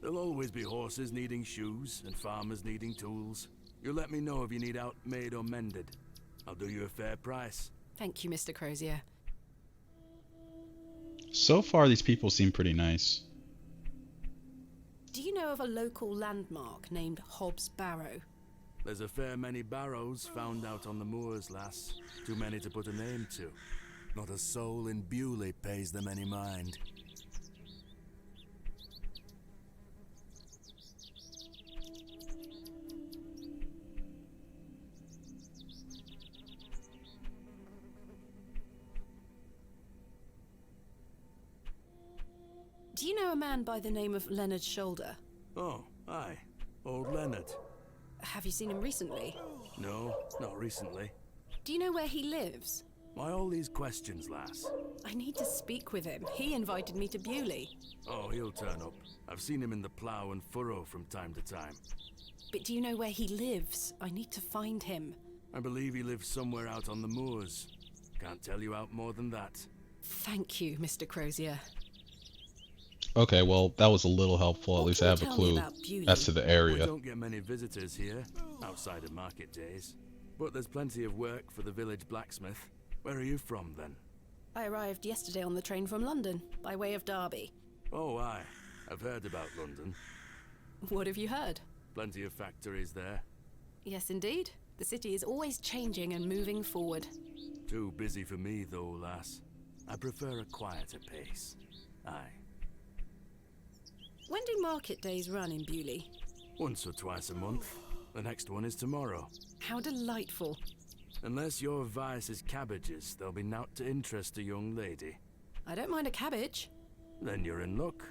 There'll always be horses needing shoes and farmers needing tools. You let me know if you need out made or mended. I'll do you a fair price. Thank you, Mr. Crozier. So far, these people seem pretty nice. Do you know of a local landmark named Hobbs Barrow? There's a fair many barrows found out on the moors, lass. Too many to put a name to. Not a soul in Bewlay pays them any mind. Do you know a man by the name of Leonard Shoulder? Oh, aye. Old Leonard. Have you seen him recently? No, not recently. Do you know where he lives? Why all these questions, lass? I need to speak with him. He invited me to Bewlay. Oh, he'll turn up. I've seen him in the plough and furrow from time to time. But do you know where he lives? I need to find him. I believe he lives somewhere out on the moors. Can't tell you out more than that. Thank you, Mr. Crozier. Okay, well, that was a little helpful. At What least can I you have a tell me clue about Bewlay? as to the We area. don't get many visitors here, outside of market days. But there's plenty of work for the village blacksmith. Where are you from, then? I arrived yesterday on the train from London, by way of Derby. Oh, aye. I've heard about London. What have you heard? Plenty of factories there. Yes, indeed. The city is always changing and moving forward. Too busy for me, though, lass. I prefer a quieter pace. Aye. When do market days run in Bewlay? Once or twice a month. The next one is tomorrow. How delightful. Unless your vice is cabbages, there'll be naught to interest a young lady. I don't mind a cabbage. Then you're in luck.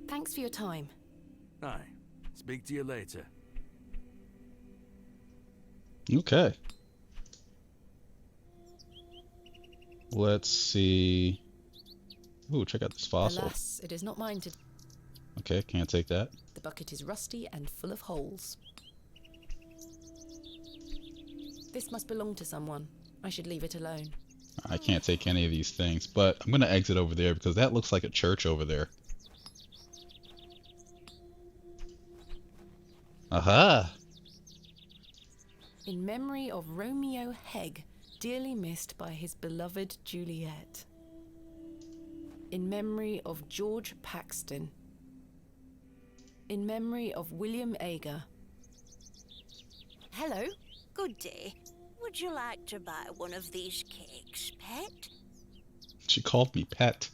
Thanks for your time. Aye. Speak to you later. Okay. Let's see. Ooh, check out this fossil. Alas, it is not mine to... Okay, can't take that. The bucket is rusty and full of holes. This must belong to someone. I should leave it alone. I can't take any of these things, but I'm going to exit over there because that looks like a church over there. Aha! In memory of Romeo Hegg, dearly missed by his beloved Juliet. In memory of George Paxton. In memory of William Ager. Hello. Good day. Would you like to buy one of these cakes, pet? She called me pet.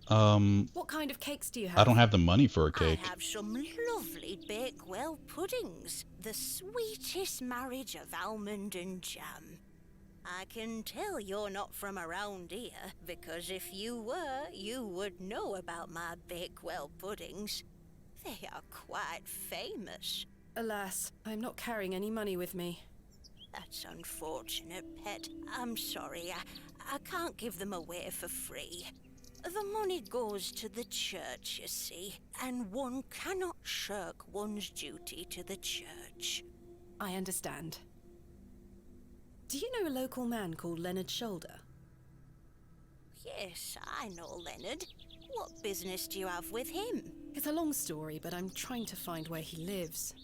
What kind of cakes do you have? I don't have the money for a cake. I have some lovely Bakewell puddings. The sweetest marriage of almond and jam. I can tell you're not from around here, because if you were, you would know about my Bakewell puddings. They are quite famous. Alas, I'm not carrying any money with me. That's unfortunate, pet. I'm sorry. I can't give them away for free. The money goes to the church, you see, and one cannot shirk one's duty to the church. I understand. Do you know a local man called Leonard Shoulder? Yes, I know Leonard. What business do you have with him? It's a long story, but I'm trying to find where he lives.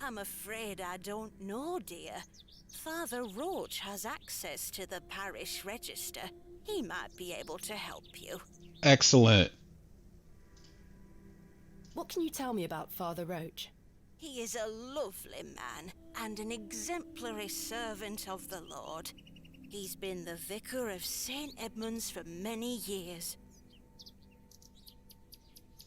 I'm afraid I don't know, dear. Father Roach has access to the parish register. He might be able to help you. Excellent. What can you tell me about Father Roach? He is a lovely man and an exemplary servant of the Lord. He's been the vicar of St. Edmund's for many years.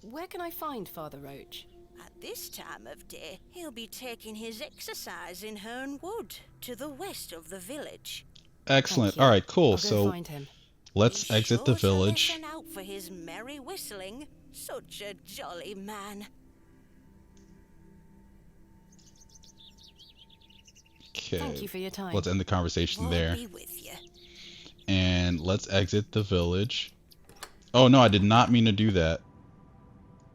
Where can I find Father Roach? At this time of day, he'll be taking his exercise in Herne Wood, to the west of the village. Excellent. Thank you. All right, cool. I'll go So find him. let's Be exit sure the to village. listen out for his merry whistling. Such a jolly man. Okay. Thank you for your time. Let's end the conversation Lord there. be with you. And let's exit the village. Oh no, I did not mean to do that.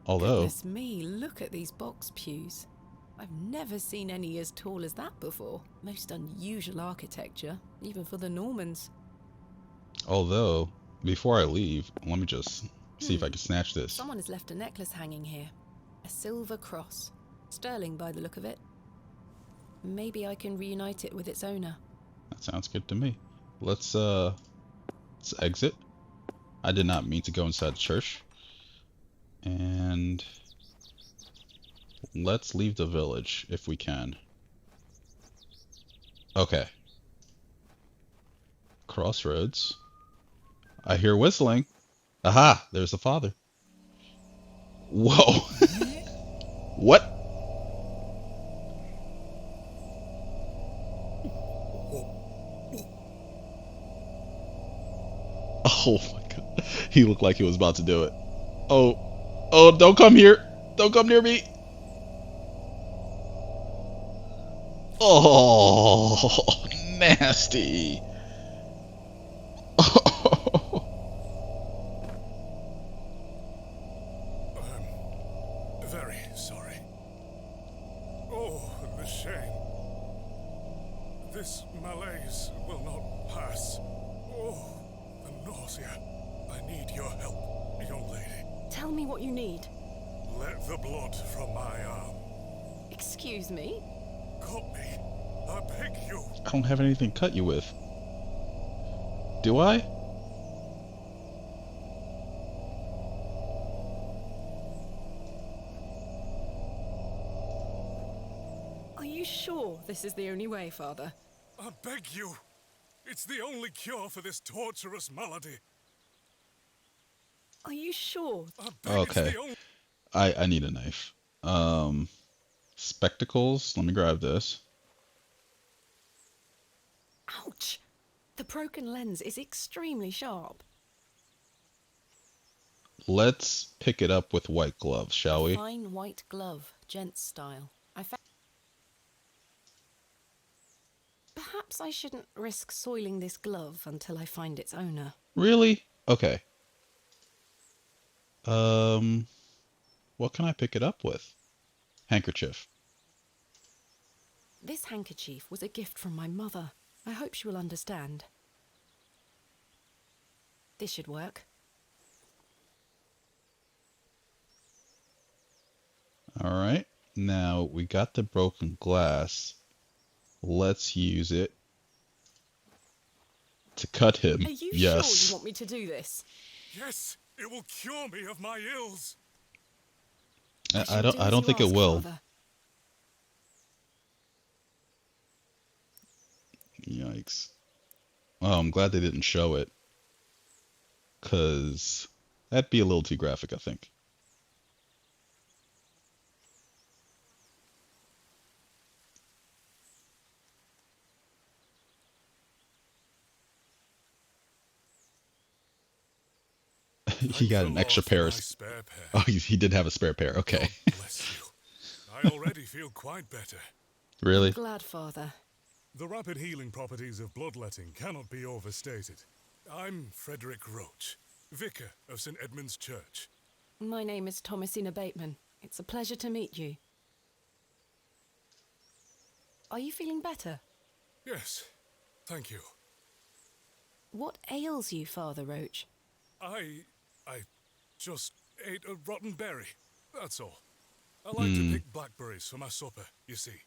Although, Goodness me, look at these box pews. I've never seen any as tall as that before. Most unusual architecture, even for the Normans. before I leave, let me just see if I can snatch this. Someone has left a necklace hanging here. A silver cross. Sterling by the look of it. Maybe I can reunite it with its owner. That sounds good to me. Let's exit. I did not mean to go inside the church. And let's leave the village if we can. Okay. Crossroads. I hear whistling. Aha! There's the father. Whoa! What? Oh my god. He looked like he was about to do it. Oh. Oh, don't come here. Don't come near me. Oh, nasty. I'm very sorry. Oh, the shame. This malaise will not pass. Oh, the nausea. I need your help, young lady. Tell me what you need. Let the blood from my arm. Excuse me? Cut me. I beg you. I don't have anything to cut you with. Do I? Are you sure this is the only way, Father? I beg you. It's the only cure for this torturous malady. Are you sure? I beg Okay. it's the only... I need a knife. Spectacles. Let me grab this. Ouch! The broken lens is extremely sharp. Let's pick it up with white gloves, shall we? Fine white glove, gents style. Perhaps I shouldn't risk soiling this glove until I find its owner. Really? Okay. What can I pick it up with? Handkerchief. This handkerchief was a gift from my mother. I hope she will understand. This should work. Alright. Now, we got the broken glass. Let's use it to cut him. Are you Yes. sure you want me to do this? Yes, it will cure me of my ills. I shall don't do I as don't you think it ask, will. Father. Yikes. Oh, I'm glad they didn't show it. 'Cause that'd be a little too graphic, I think. He got an extra pair of... Spare pair. Oh, he did have a spare pair. Okay. God bless you. I already feel quite better. Really? Glad, Father. The rapid healing properties of bloodletting cannot be overstated. I'm Frederick Roach, vicar of St. Edmund's Church. My name is Thomasina Bateman. It's a pleasure to meet you. Are you feeling better? Yes, thank you. What ails you, Father Roach? I just ate a rotten berry, that's all. I like to pick blackberries for my supper, you see.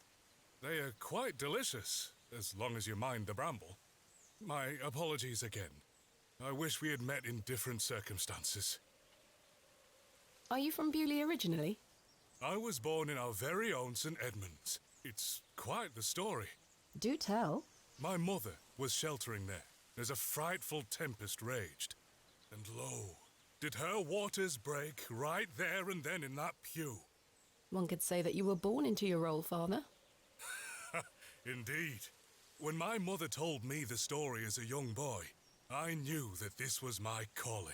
They are quite delicious, as long as you mind the bramble. My apologies again. I wish we had met in different circumstances. Are you from Bewlay originally? I was born in our very own St. Edmunds. It's quite the story. Do tell. My mother was sheltering there as a frightful tempest raged. And lo, did her waters break right there and then in that pew. One could say that you were born into your role, Father. Indeed. When my mother told me the story as a young boy, I knew that this was my calling.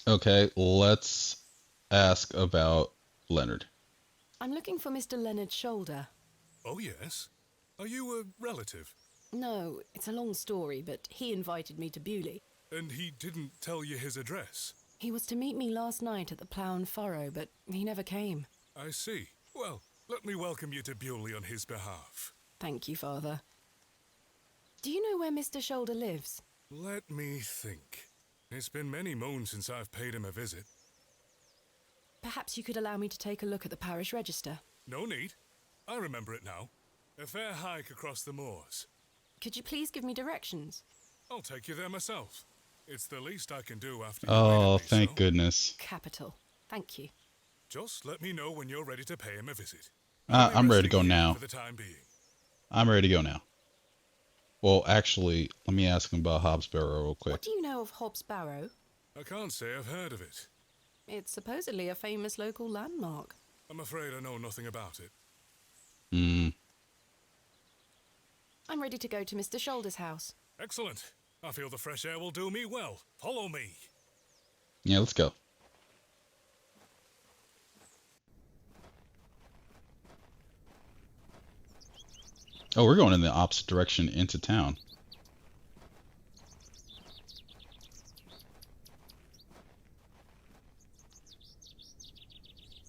Okay, let's ask about Leonard. I'm looking for Mr. Leonard Shoulder. Oh, yes? Are you a relative? No, it's a long story, but he invited me to Bewlay. And he didn't tell you his address? He was to meet me last night at the Plough and Furrow, but he never came. I see. Well, let me welcome you to Bewlay on his behalf. Thank you, Father. Do you know where Mr. Shoulder lives? Let me think. It's been many moons since I've paid him a visit. Perhaps you could allow me to take a look at the parish register. No need. I remember it now. A fair hike across the moors. Could you please give me directions? I'll take you there myself. It's the least I can do after you Oh, waited me thank so. goodness. Capital. Thank you. Just let me know when you're ready to pay him a visit. I'm ready to go Resting here now. For the time being. I'm ready to go now. Well, actually, let me ask him about Hobbs Barrow real quick. What do you know of Hobbs Barrow? I can't say I've heard of it. It's supposedly a famous local landmark. I'm afraid I know nothing about it. Hmm. I'm ready to go to Mr. Shoulder's house. Excellent. I feel the fresh air will do me well. Follow me. Yeah, let's go. Oh, we're going in the opposite direction into town.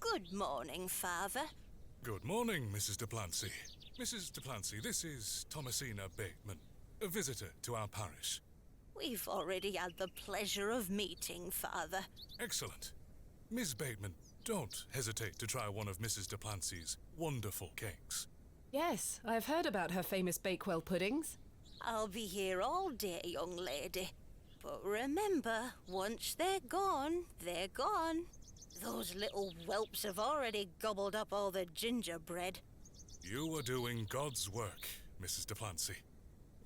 Good morning, Father. Good morning, Mrs. Duplancy. Mrs. Duplancy, this is Thomasina Bateman, a visitor to our parish. We've already had the pleasure of meeting, Father. Excellent. Miss Bateman, don't hesitate to try one of Mrs. Duplancy's wonderful cakes. Yes, I've heard about her famous Bakewell puddings. I'll be here all day, young lady. But remember, once they're gone, they're gone. Those little whelps have already gobbled up all the gingerbread. You are doing God's work, Mrs. Duplancy.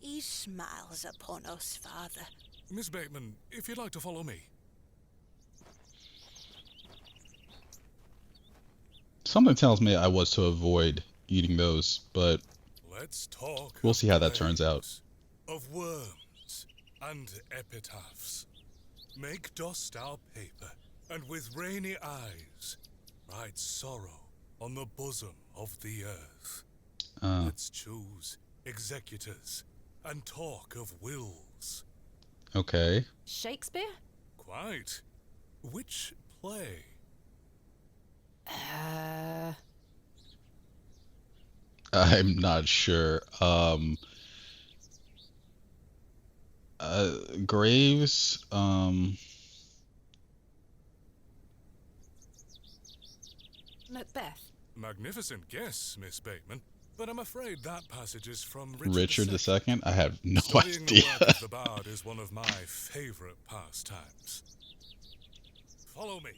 He smiles upon us, Father. Miss Bateman, if you'd like to follow me. Something tells me I was to avoid eating those, but Let's talk we'll of see how that turns out. graves, of worms and epitaphs. Make dust our paper, and with rainy eyes write sorrow on the bosom of the earth. Let's choose executors and talk of wills. Okay. Shakespeare? Quite. Which play? I'm not sure. Graves, Macbeth. Magnificent guess, Miss Bateman. But I'm afraid that passage is from Richard II? I have no Studying idea. the work of the bard is one of my favorite pastimes. Follow me.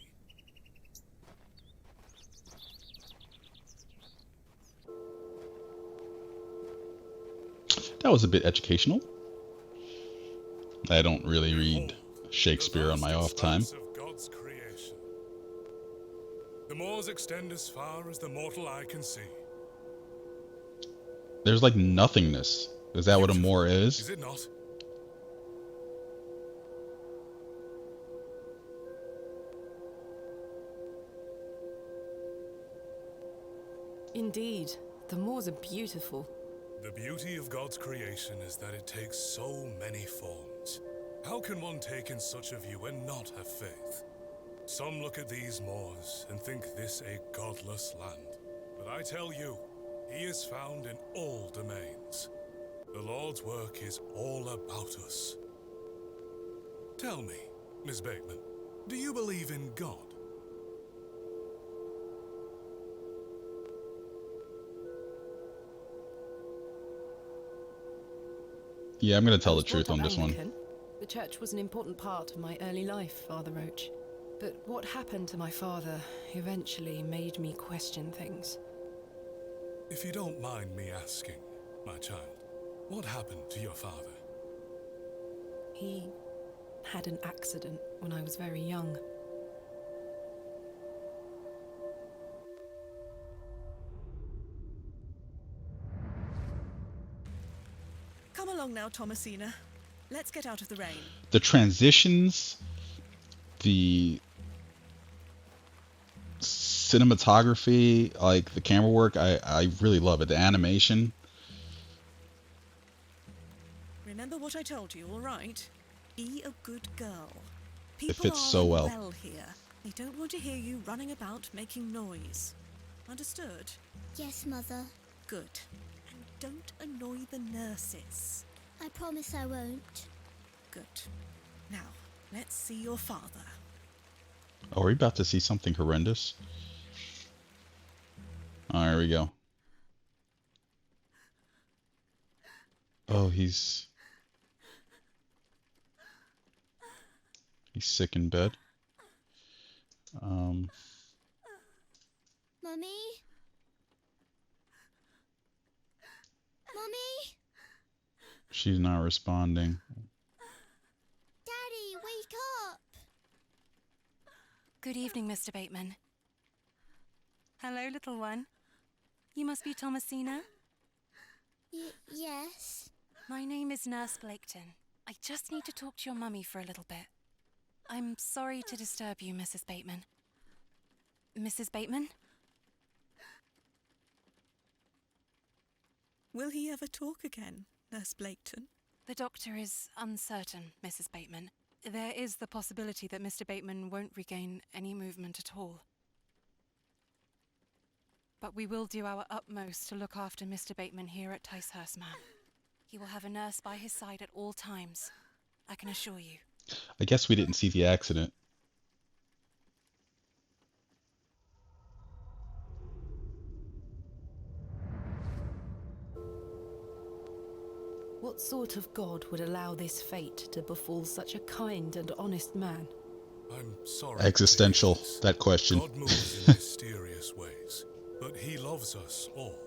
That was a bit educational. I don't really read Shakespeare on my off time. Of God's creation. The moors extend as far as the mortal eye can see. There's like nothingness. Is that what a moor Is is? it not? Indeed, the moors are beautiful. The beauty of God's creation is that it takes so many forms. How can one take in such a view and not have faith? Some look at these moors and think this a godless land. But I tell you, he is found in all domains. The Lord's work is all about us. Tell me, Miss Bateman, do you believe in God? Yeah, I'm gonna I tell the was truth brought on up this one. Anglican. The church was an important part of my early life, Father Roach. But what happened to my father eventually made me question things. If you don't mind me asking, my child, what happened to your father? He had an accident when I was very young. Come along now, Thomasina. Let's get out of the rain. The transitions, the cinematography, like the camera work, I really love it. The animation. Remember what I told you, all right? Be a good girl. It People fits are so well. unwell here. They don't want to hear you running about making noise. Understood? Yes, Mother. Good. And don't annoy the nurses. I promise I won't. Good. Now, let's see your father. Oh, are we about to see something horrendous? Oh, here we go. Oh, he's sick in bed. Mummy? Mummy? She's not responding. Daddy, wake up! Good evening, Mr. Bateman. Hello, little one. You must be Thomasina? Yes. My name is Nurse Blaketon. I just need to talk to your mummy for a little bit. I'm sorry to disturb you, Mrs. Bateman. Mrs. Bateman? Will he ever talk again, Nurse Blaketon? The doctor is uncertain, Mrs. Bateman. There is the possibility that Mr. Bateman won't regain any movement at all. But we will do our utmost to look after Mr. Bateman here at Ticehurst, ma'am. He will have a nurse by his side at all times, I can assure you. I guess we didn't see the accident. What sort of god would allow this fate to befall such a kind and honest man? I'm sorry. Existential, that question. God moves in mysterious ways, but he loves us all.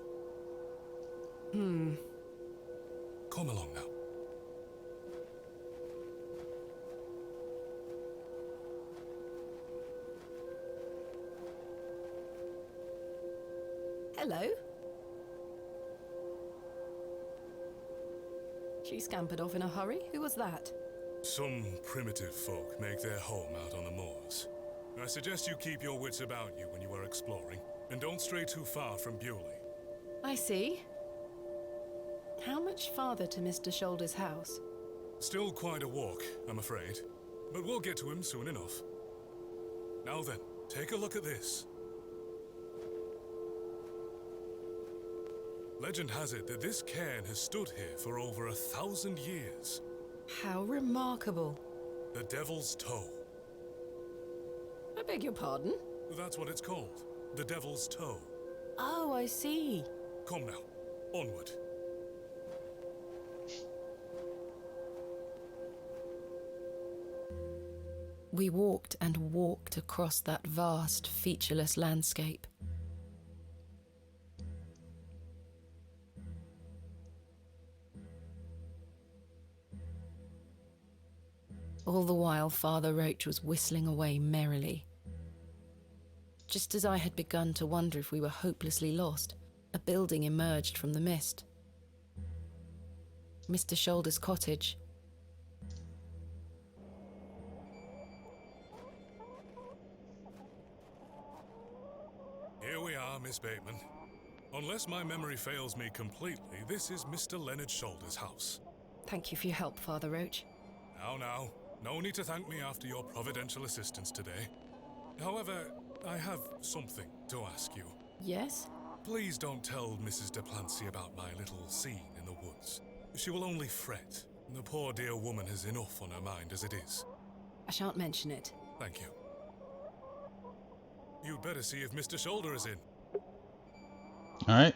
Come along now. Hello? She scampered off in a hurry. Who was that? Some primitive folk make their home out on the moors. I suggest you keep your wits about you when you are exploring, and don't stray too far from Bewlay. I see. How much farther to Mr. Shoulder's house? Still quite a walk, I'm afraid, but we'll get to him soon enough. Now then, take a look at this. Legend has it that this cairn has stood here for over 1,000 years. How remarkable. The Devil's Toe. I beg your pardon? That's what it's called. The Devil's Toe. Oh, I see. Come now, onward. We walked and walked across that vast, featureless landscape. All the while, Father Roach was whistling away merrily. Just as I had begun to wonder if we were hopelessly lost, a building emerged from the mist. Mr. Shoulder's cottage. Here we are, Miss Bateman. Unless my memory fails me completely, this is Mr. Leonard Shoulder's house. Thank you for your help, Father Roach. Now, no need to thank me after your providential assistance today. However, I have something to ask you. Yes? Please don't tell Mrs. de Plancy about my little scene in the woods. She will only fret. The poor dear woman has enough on her mind as it is. I shan't mention it. Thank you. You'd better see if Mr. Shoulder is in. Alright.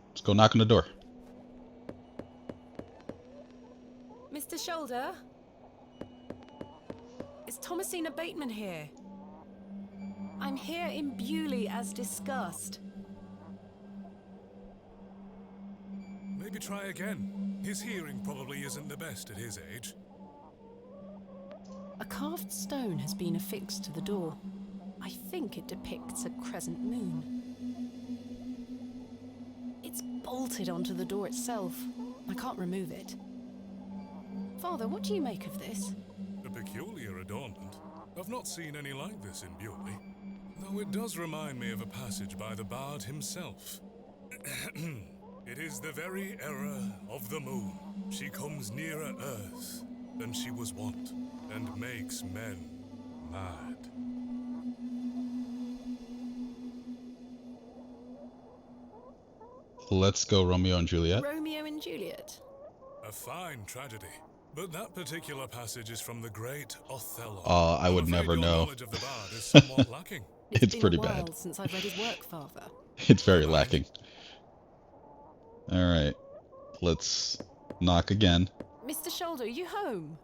Let's go knock on the door. Mr. Shoulder? Is Thomasina Bateman here? I'm here in Bewlay as discussed. Maybe try again. His hearing probably isn't the best at his age. A carved stone has been affixed to the door. I think it depicts a crescent moon. It's bolted onto the door itself. I can't remove it. Father, what do you make of this? A peculiar adornment. I've not seen any like this in Bewlay, though it does remind me of a passage by the bard himself. It is the very error of the moon. She comes nearer earth than she was wont, and makes men mad. Let's go Romeo and Juliet. Romeo and Juliet? A fine tragedy. But that particular passage is from the great Othello. I would I'm afraid never your know. knowledge of the bard is somewhat lacking. It's been pretty a while bad. since I've read his work, Father. It's very lacking. Alright. Let's knock again. Mr. Shoulder, are you home?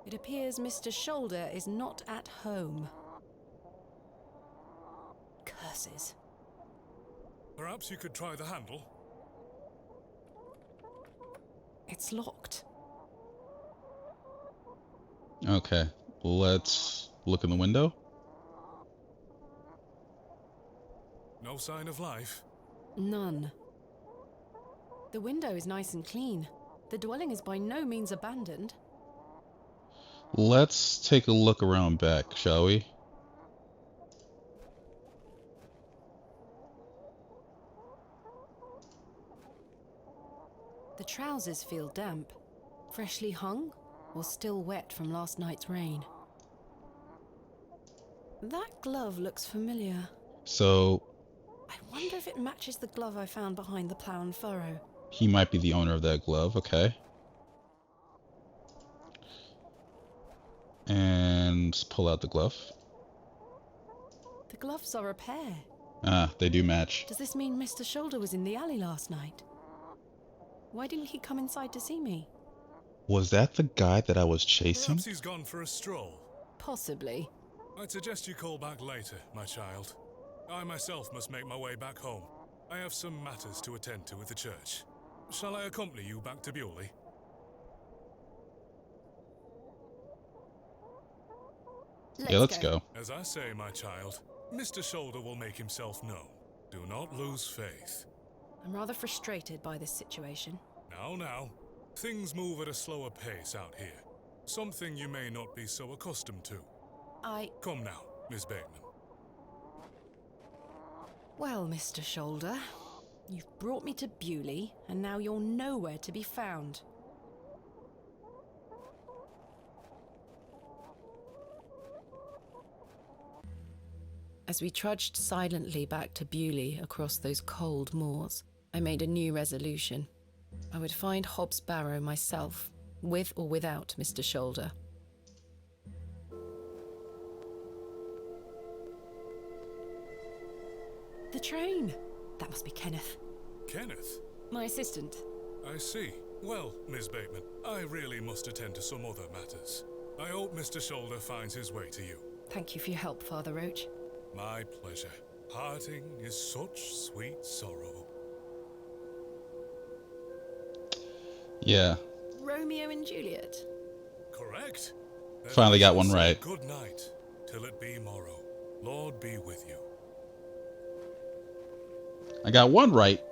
It appears Mr. Shoulder is not at home. curses. Perhaps you could try the handle? It's locked. Okay, let's look in the window. No sign of life? None. The window is nice and clean. The dwelling is by no means abandoned. Let's take a look around back, shall we? The trousers feel damp. Freshly hung or still wet from last night's rain. That glove looks familiar. So, I wonder if it matches the glove I found behind the plough and furrow. he might be the owner of that glove, okay. And pull out the glove. The gloves are a pair. Ah, they do match. Does this mean Mr. Shoulder was in the alley last night? Why didn't he come inside to see me? Was that the guy that I was chasing? Perhaps he's gone for a stroll. Possibly. I'd suggest you call back later, my child. I myself must make my way back home. I have some matters to attend to at the church. Shall I accompany you back to Bewlay? Yeah, let's go. As I say, my child, Mr. Shoulder will make himself known. Do not lose faith. I'm rather frustrated by this situation. Now. Things move at a slower pace out here. Something you may not be so accustomed to. Come now, Miss Bateman. Well, Mr. Shoulder, you've brought me to Bewlay, and now you're nowhere to be found. As we trudged silently back to Bewlay across those cold moors, I made a new resolution. I would find Hob's Barrow myself, with or without Mr. Shoulder. The train! That must be Kenneth. Kenneth? My assistant. I see. Well, Miss Bateman, I really must attend to some other matters. I hope Mr. Shoulder finds his way to you. Thank you for your help, Father Roach. My pleasure. Parting is such sweet sorrow. Yeah. Romeo and Juliet. Correct. Finally got one right. Good night, till it be morrow. Lord be with you. I got one right.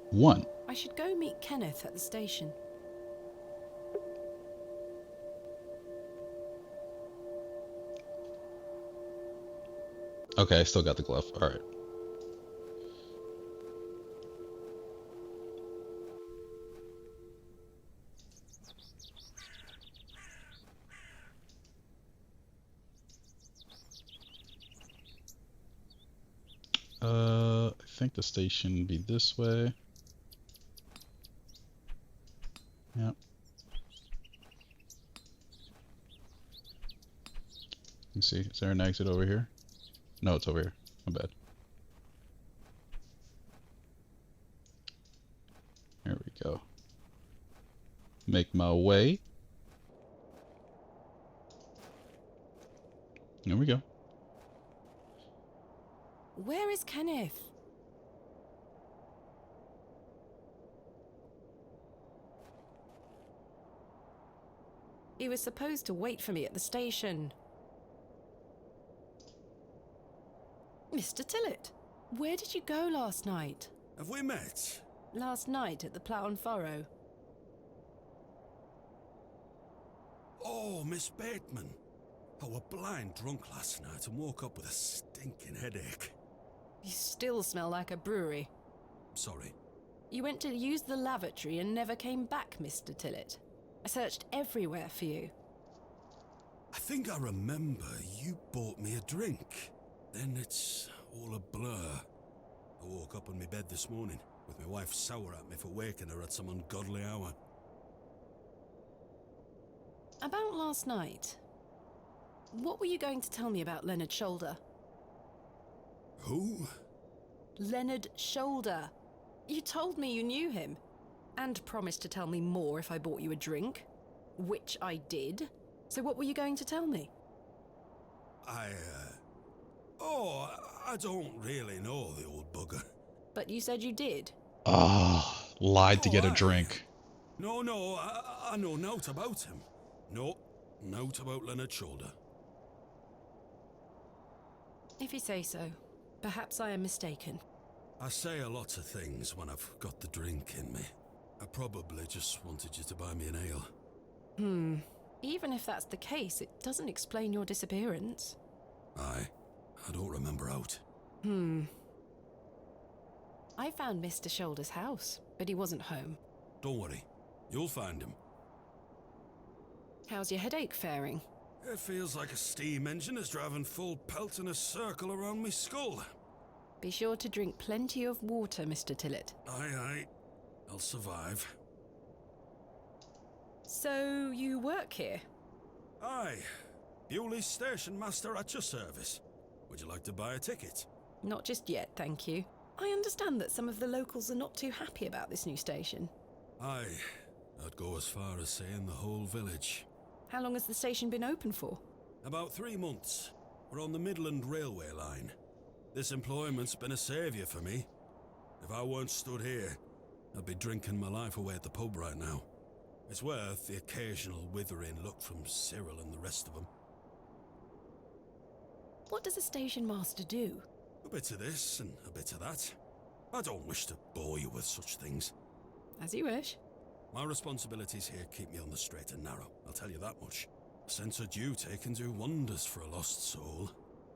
One. I should go meet Kenneth at the station. Okay, I still got the glove. Alright. I think the station would be this way. Yep. Let's see, is there an exit over here? No, it's over here. My bad. There we go. Make my way. There we go. Where is Kenneth? He was supposed to wait for me at the station. Mr. Tillett, where did you go last night? Have we met? Last night at the Plough and Furrow. Oh, Miss Bateman. I were blind drunk last night and woke up with a stinking headache. You still smell like a brewery. Sorry. You went to use the lavatory and never came back, Mr. Tillett. I searched everywhere for you. I think I remember you bought me a drink. Then it's all a blur. I woke up in my bed this morning with my wife sour at me for waking her at some ungodly hour. About last night, what were you going to tell me about Leonard Shoulder? Who? Leonard Shoulder. You told me you knew him, and promised to tell me more if I bought you a drink, which I did. So what were you going to tell me? Oh, I don't really know the old bugger. But you said you did. Ah, lied to Oh, get a aye. drink. No, I know naught about him. No, naught about Leonard Shoulder. If you say so. Perhaps I am mistaken. I say a lot of things when I've got the drink in me. I probably just wanted you to buy me an ale. Even if that's the case, it doesn't explain your disappearance. Aye, I don't remember out. I found Mr. Shoulder's house, but he wasn't home. Don't worry, you'll find him. How's your headache faring? It feels like a steam engine is driving full pelt in a circle around me skull. Be sure to drink plenty of water, Mr. Tillett. Aye, I'll survive. So, you work here? Aye, Bewlay station master at your service. Would you like to buy a ticket? Not just yet, thank you. I understand that some of the locals are not too happy about this new station. Aye, I'd go as far as saying the whole village. How long has the station been open for? About 3 months. We're on the Midland Railway line. This employment's been a saviour for me. If I weren't stood here, I'd be drinking my life away at the pub right now. It's worth the occasional withering look from Cyril and the rest of them. What does a station master do? A bit of this and a bit of that. I don't wish to bore you with such things. As you wish. My responsibilities here keep me on the straight and narrow, I'll tell you that much. A sense of duty can do wonders for a lost soul.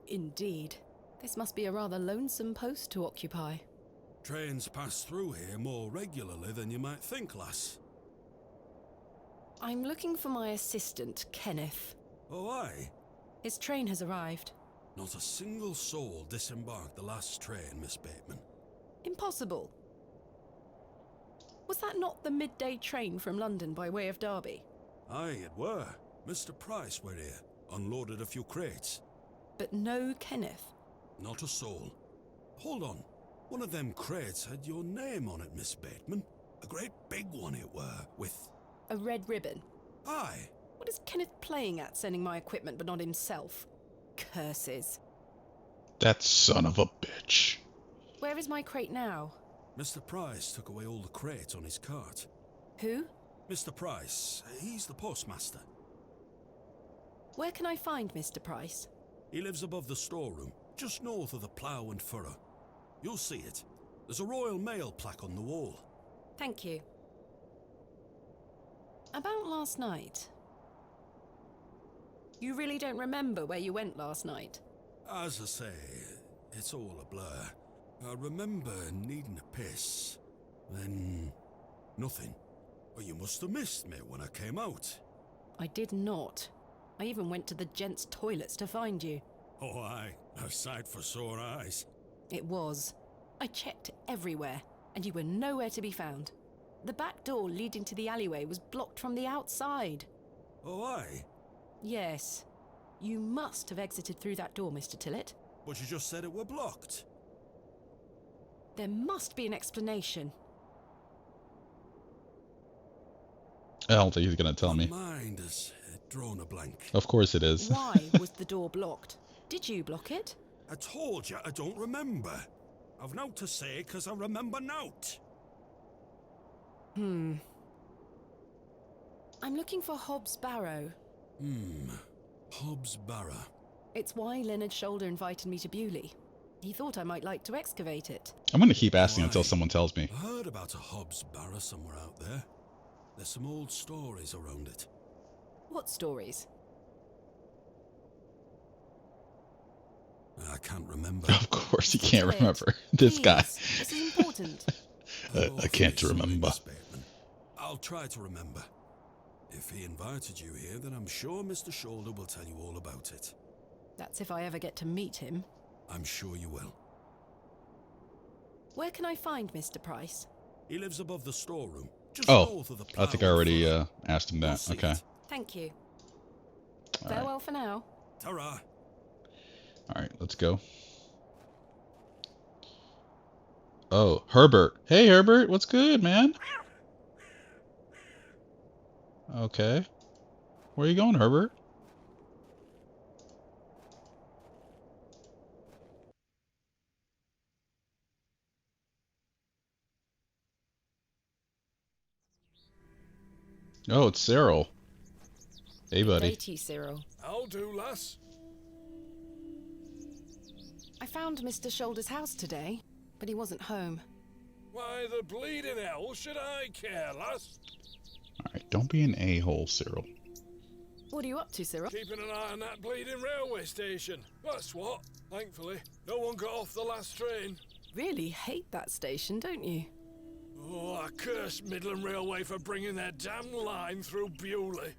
Indeed. This must be a rather lonesome post to occupy. Trains pass through here more regularly than you might think, lass. I'm looking for my assistant, Kenneth. Oh, aye? His train has arrived. Not a single soul disembarked the last train, Miss Bateman. Impossible. Was that not the midday train from London by way of Derby? Aye, it were. Mr. Price were here, unloaded a few crates. But no Kenneth. Not a soul. Hold on. One of them crates had your name on it, Miss Bateman. A great big one it were, with... A red ribbon. Aye. What is Kenneth playing at, sending my equipment but not himself? Curses. That son of a bitch. Where is my crate now? Mr. Price took away all the crates on his cart. Who? Mr. Price, he's the postmaster. Where can I find Mr. Price? He lives above the storeroom, just north of the plough and furrow. You'll see it. There's a Royal Mail plaque on the wall. Thank you. About last night. You really don't remember where you went last night? As I say, it's all a blur. I remember needing a piss. Then... nothing. Well, you must have missed me when I came out. I did not. I even went to the gents' toilets to find you. Oh, aye. A sight for sore eyes. It was. I checked everywhere, and you were nowhere to be found. The back door leading to the alleyway was blocked from the outside. Oh, aye? Yes. You must have exited through that door, Mr. Tillett. But you just said it were blocked. There must be an explanation. I don't think he's gonna tell me. My mind has drawn a blank. Of course it is. Why was the door blocked? Did you block it? I told you I don't remember. I've naught to say, 'cause I remember naught. I'm looking for Hob's Barrow. Hob's Barrow. It's why Leonard Shoulder invited me to Bewlay. He thought I might like to excavate it. I'm gonna keep asking until Why? someone tells me. I heard about a Hob's Barrow somewhere out there. There's some old stories around it. What stories? I can't remember. Of course he can't Tillett, remember. This guy. please, this is important. I can't Awfully sorry, remember. Miss Bateman. I'll try to remember. If he invited you here, then I'm sure Mr. Shoulder will tell you all about it. That's if I ever get to meet him. I'm sure you will. Where can I find Mr. Price? He lives above the storeroom, just Oh, north of the I think I plough and already furrow. asked him You'll that. see Okay. it. Thank you. All right. Farewell for now. Ta-ra. All right, let's go. Oh, Herbert. Hey, Herbert. What's good, man? Okay. Where are you going, Herbert? Oh, it's Cyril. Hey, buddy. Day to you, Cyril. I'll do, lass. I found Mr. Shoulder's house today, but he wasn't home. Why the bleeding hell should I care, lass? Alright, don't be an a-hole, Cyril. What are you up to, Cyril? Keeping an eye on that bleeding railway station. That's what. Thankfully, no one got off the last train. Really hate that station, don't you? Oh, I curse Midland Railway for bringing their damn line through Bewlay.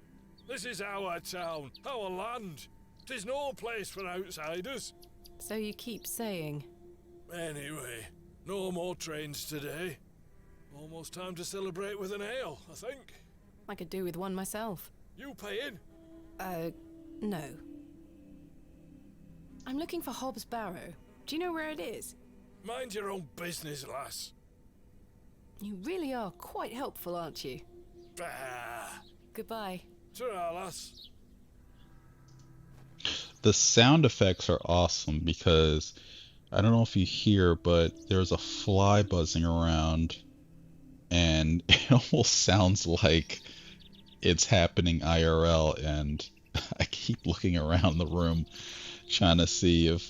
This is our town, our land. 'Tis no place for outsiders. So you keep saying. Anyway, no more trains today. Almost time to celebrate with an ale, I think. I could do with one myself. You paying? No. I'm looking for Hob's Barrow. Do you know where it is? Mind your own business, lass. You really are quite helpful, aren't you? Bah. Goodbye. Ta-ra, lass. The sound effects are awesome because I don't know if you hear, but there's a fly buzzing around and it almost sounds like it's happening IRL, and I keep looking around the room trying to see if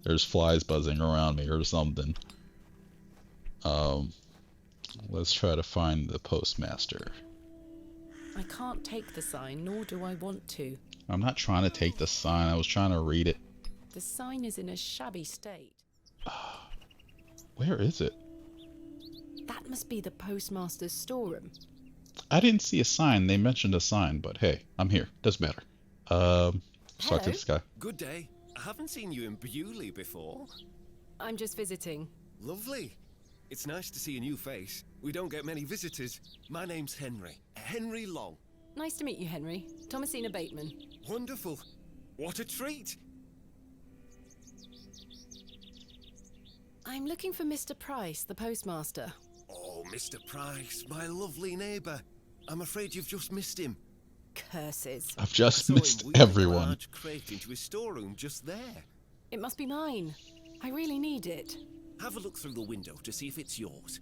there's flies buzzing around me or something. Let's try to find the postmaster. I can't take the sign, nor do I want to. I'm not trying to take the sign, I was trying to read it. The sign is in a shabby state. Where is it? That must be the postmaster's storeroom. I didn't see a sign. They mentioned a sign, but hey, I'm here. Doesn't matter. Talk to this guy. Good day. I haven't seen you in Bewlay before. I'm just visiting. Lovely. It's nice to see a new face. We don't get many visitors. My name's Henry. Henry Long. Nice to meet you, Henry. Thomasina Bateman. Wonderful. What a treat. I'm looking for Mr. Price, the postmaster. Oh, Mr. Price, my lovely neighbour. I'm afraid you've just missed him. Curses. I've just I saw missed him wheeling everyone. a large crate into his storeroom just there. It must be mine. I really need it. Have a look through the window to see if it's yours.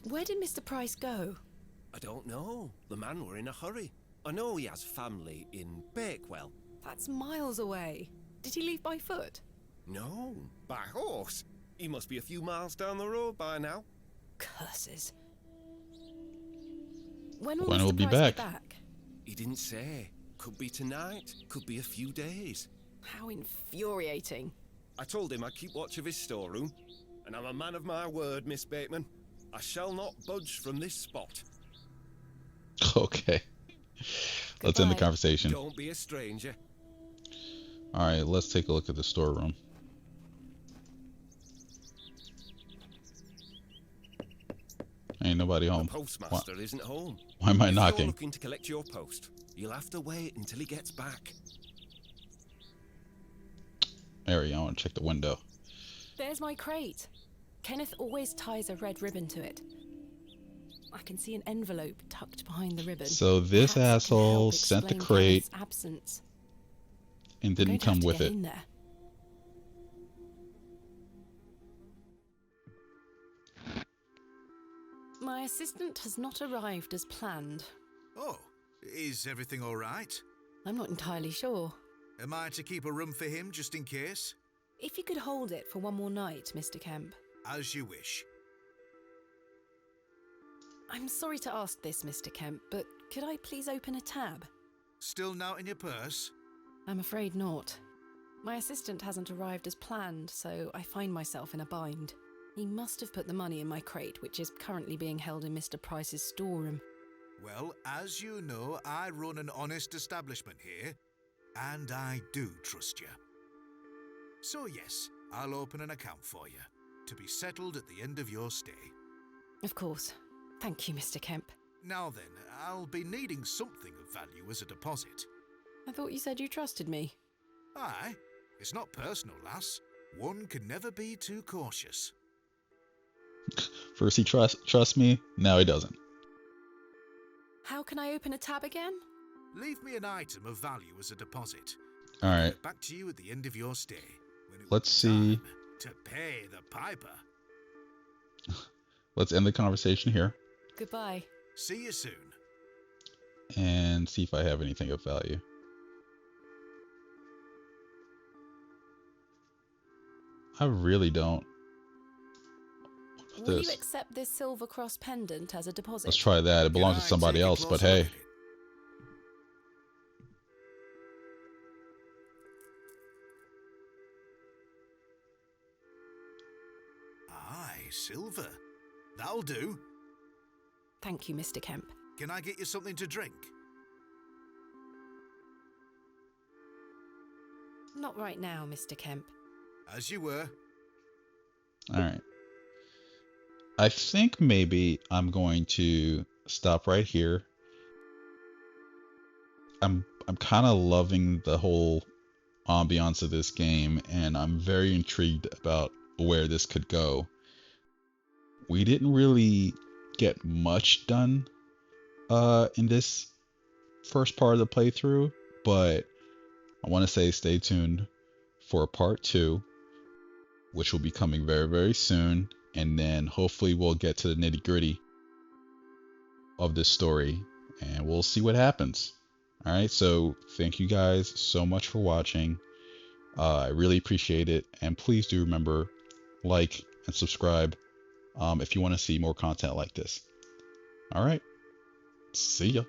Where did Mr. Price go? I don't know. The man were in a hurry. I know he has family in Bakewell. That's miles away. Did he leave by foot? No, by horse. He must be a few miles down the road by now. Curses. When will When Mr. will be Price back? He didn't say. Could be tonight, could be a few days. How infuriating. I told him I'd keep watch of his storeroom, and I'm a man of my word, Miss Bateman. I shall not budge from this spot. Okay. Let's end the Goodbye. conversation. Don't be a stranger. Alright, let's take a look at the storeroom. Ain't nobody home. The postmaster isn't home. Why am I If knocking? you're looking to collect your post, you'll have to wait until he gets back. Harry, I want to check the window. There's my crate. Kenneth always ties a red ribbon to it. I can see an envelope tucked behind the ribbon. So this Perhaps it can asshole help sent the explain crate Kenneth's absence. and I'm didn't going to have come to with get it. in there. My assistant has not arrived as planned. Oh, is everything all right? I'm not entirely sure. Am I to keep a room for him just in case? If you could hold it for one more night, Mr. Kemp. As you wish. I'm sorry to ask this, Mr. Kemp, but could I please open a tab? Still not in your purse? I'm afraid not. My assistant hasn't arrived as planned, so I find myself in a bind. He must have put the money in my crate, which is currently being held in Mr. Price's storeroom. Well, as you know, I run an honest establishment here, and I do trust you. So yes, I'll open an account for you, to be settled at the end of your stay. Of course. Thank you, Mr. Kemp. Now then, I'll be needing something of value as a deposit. I thought you said you trusted me. Aye, it's not personal, lass. One can never be too cautious. First he trusts me, now he doesn't. How can I open a tab again? Leave me an item of value as a deposit. Alright, Get back to you at the end of your stay. When it let's will be see. time to pay the piper. Let's end the conversation here. Goodbye. See you soon. And see if I have anything of value. I really don't. Will you This. accept this silver cross pendant as a deposit? Let's try that. It belongs to somebody else, but hey. Aye, silver. That'll do. Thank you, Mr. Kemp. Can I get you something to drink? Not right now, Mr. Kemp. As you were. Alright. I think maybe I'm going to stop right here. I'm kind of loving the whole ambiance of this game, and I'm very intrigued about where this could go. We didn't really get much done in this first part of the playthrough, but I want to say stay tuned for part 2, which will be coming very, very soon, and then hopefully we'll get to the nitty-gritty of this story, and we'll see what happens. Alright, so thank you guys so much for watching. I really appreciate it, and please do remember, like and subscribe if you want to see more content like this. Alright, see ya.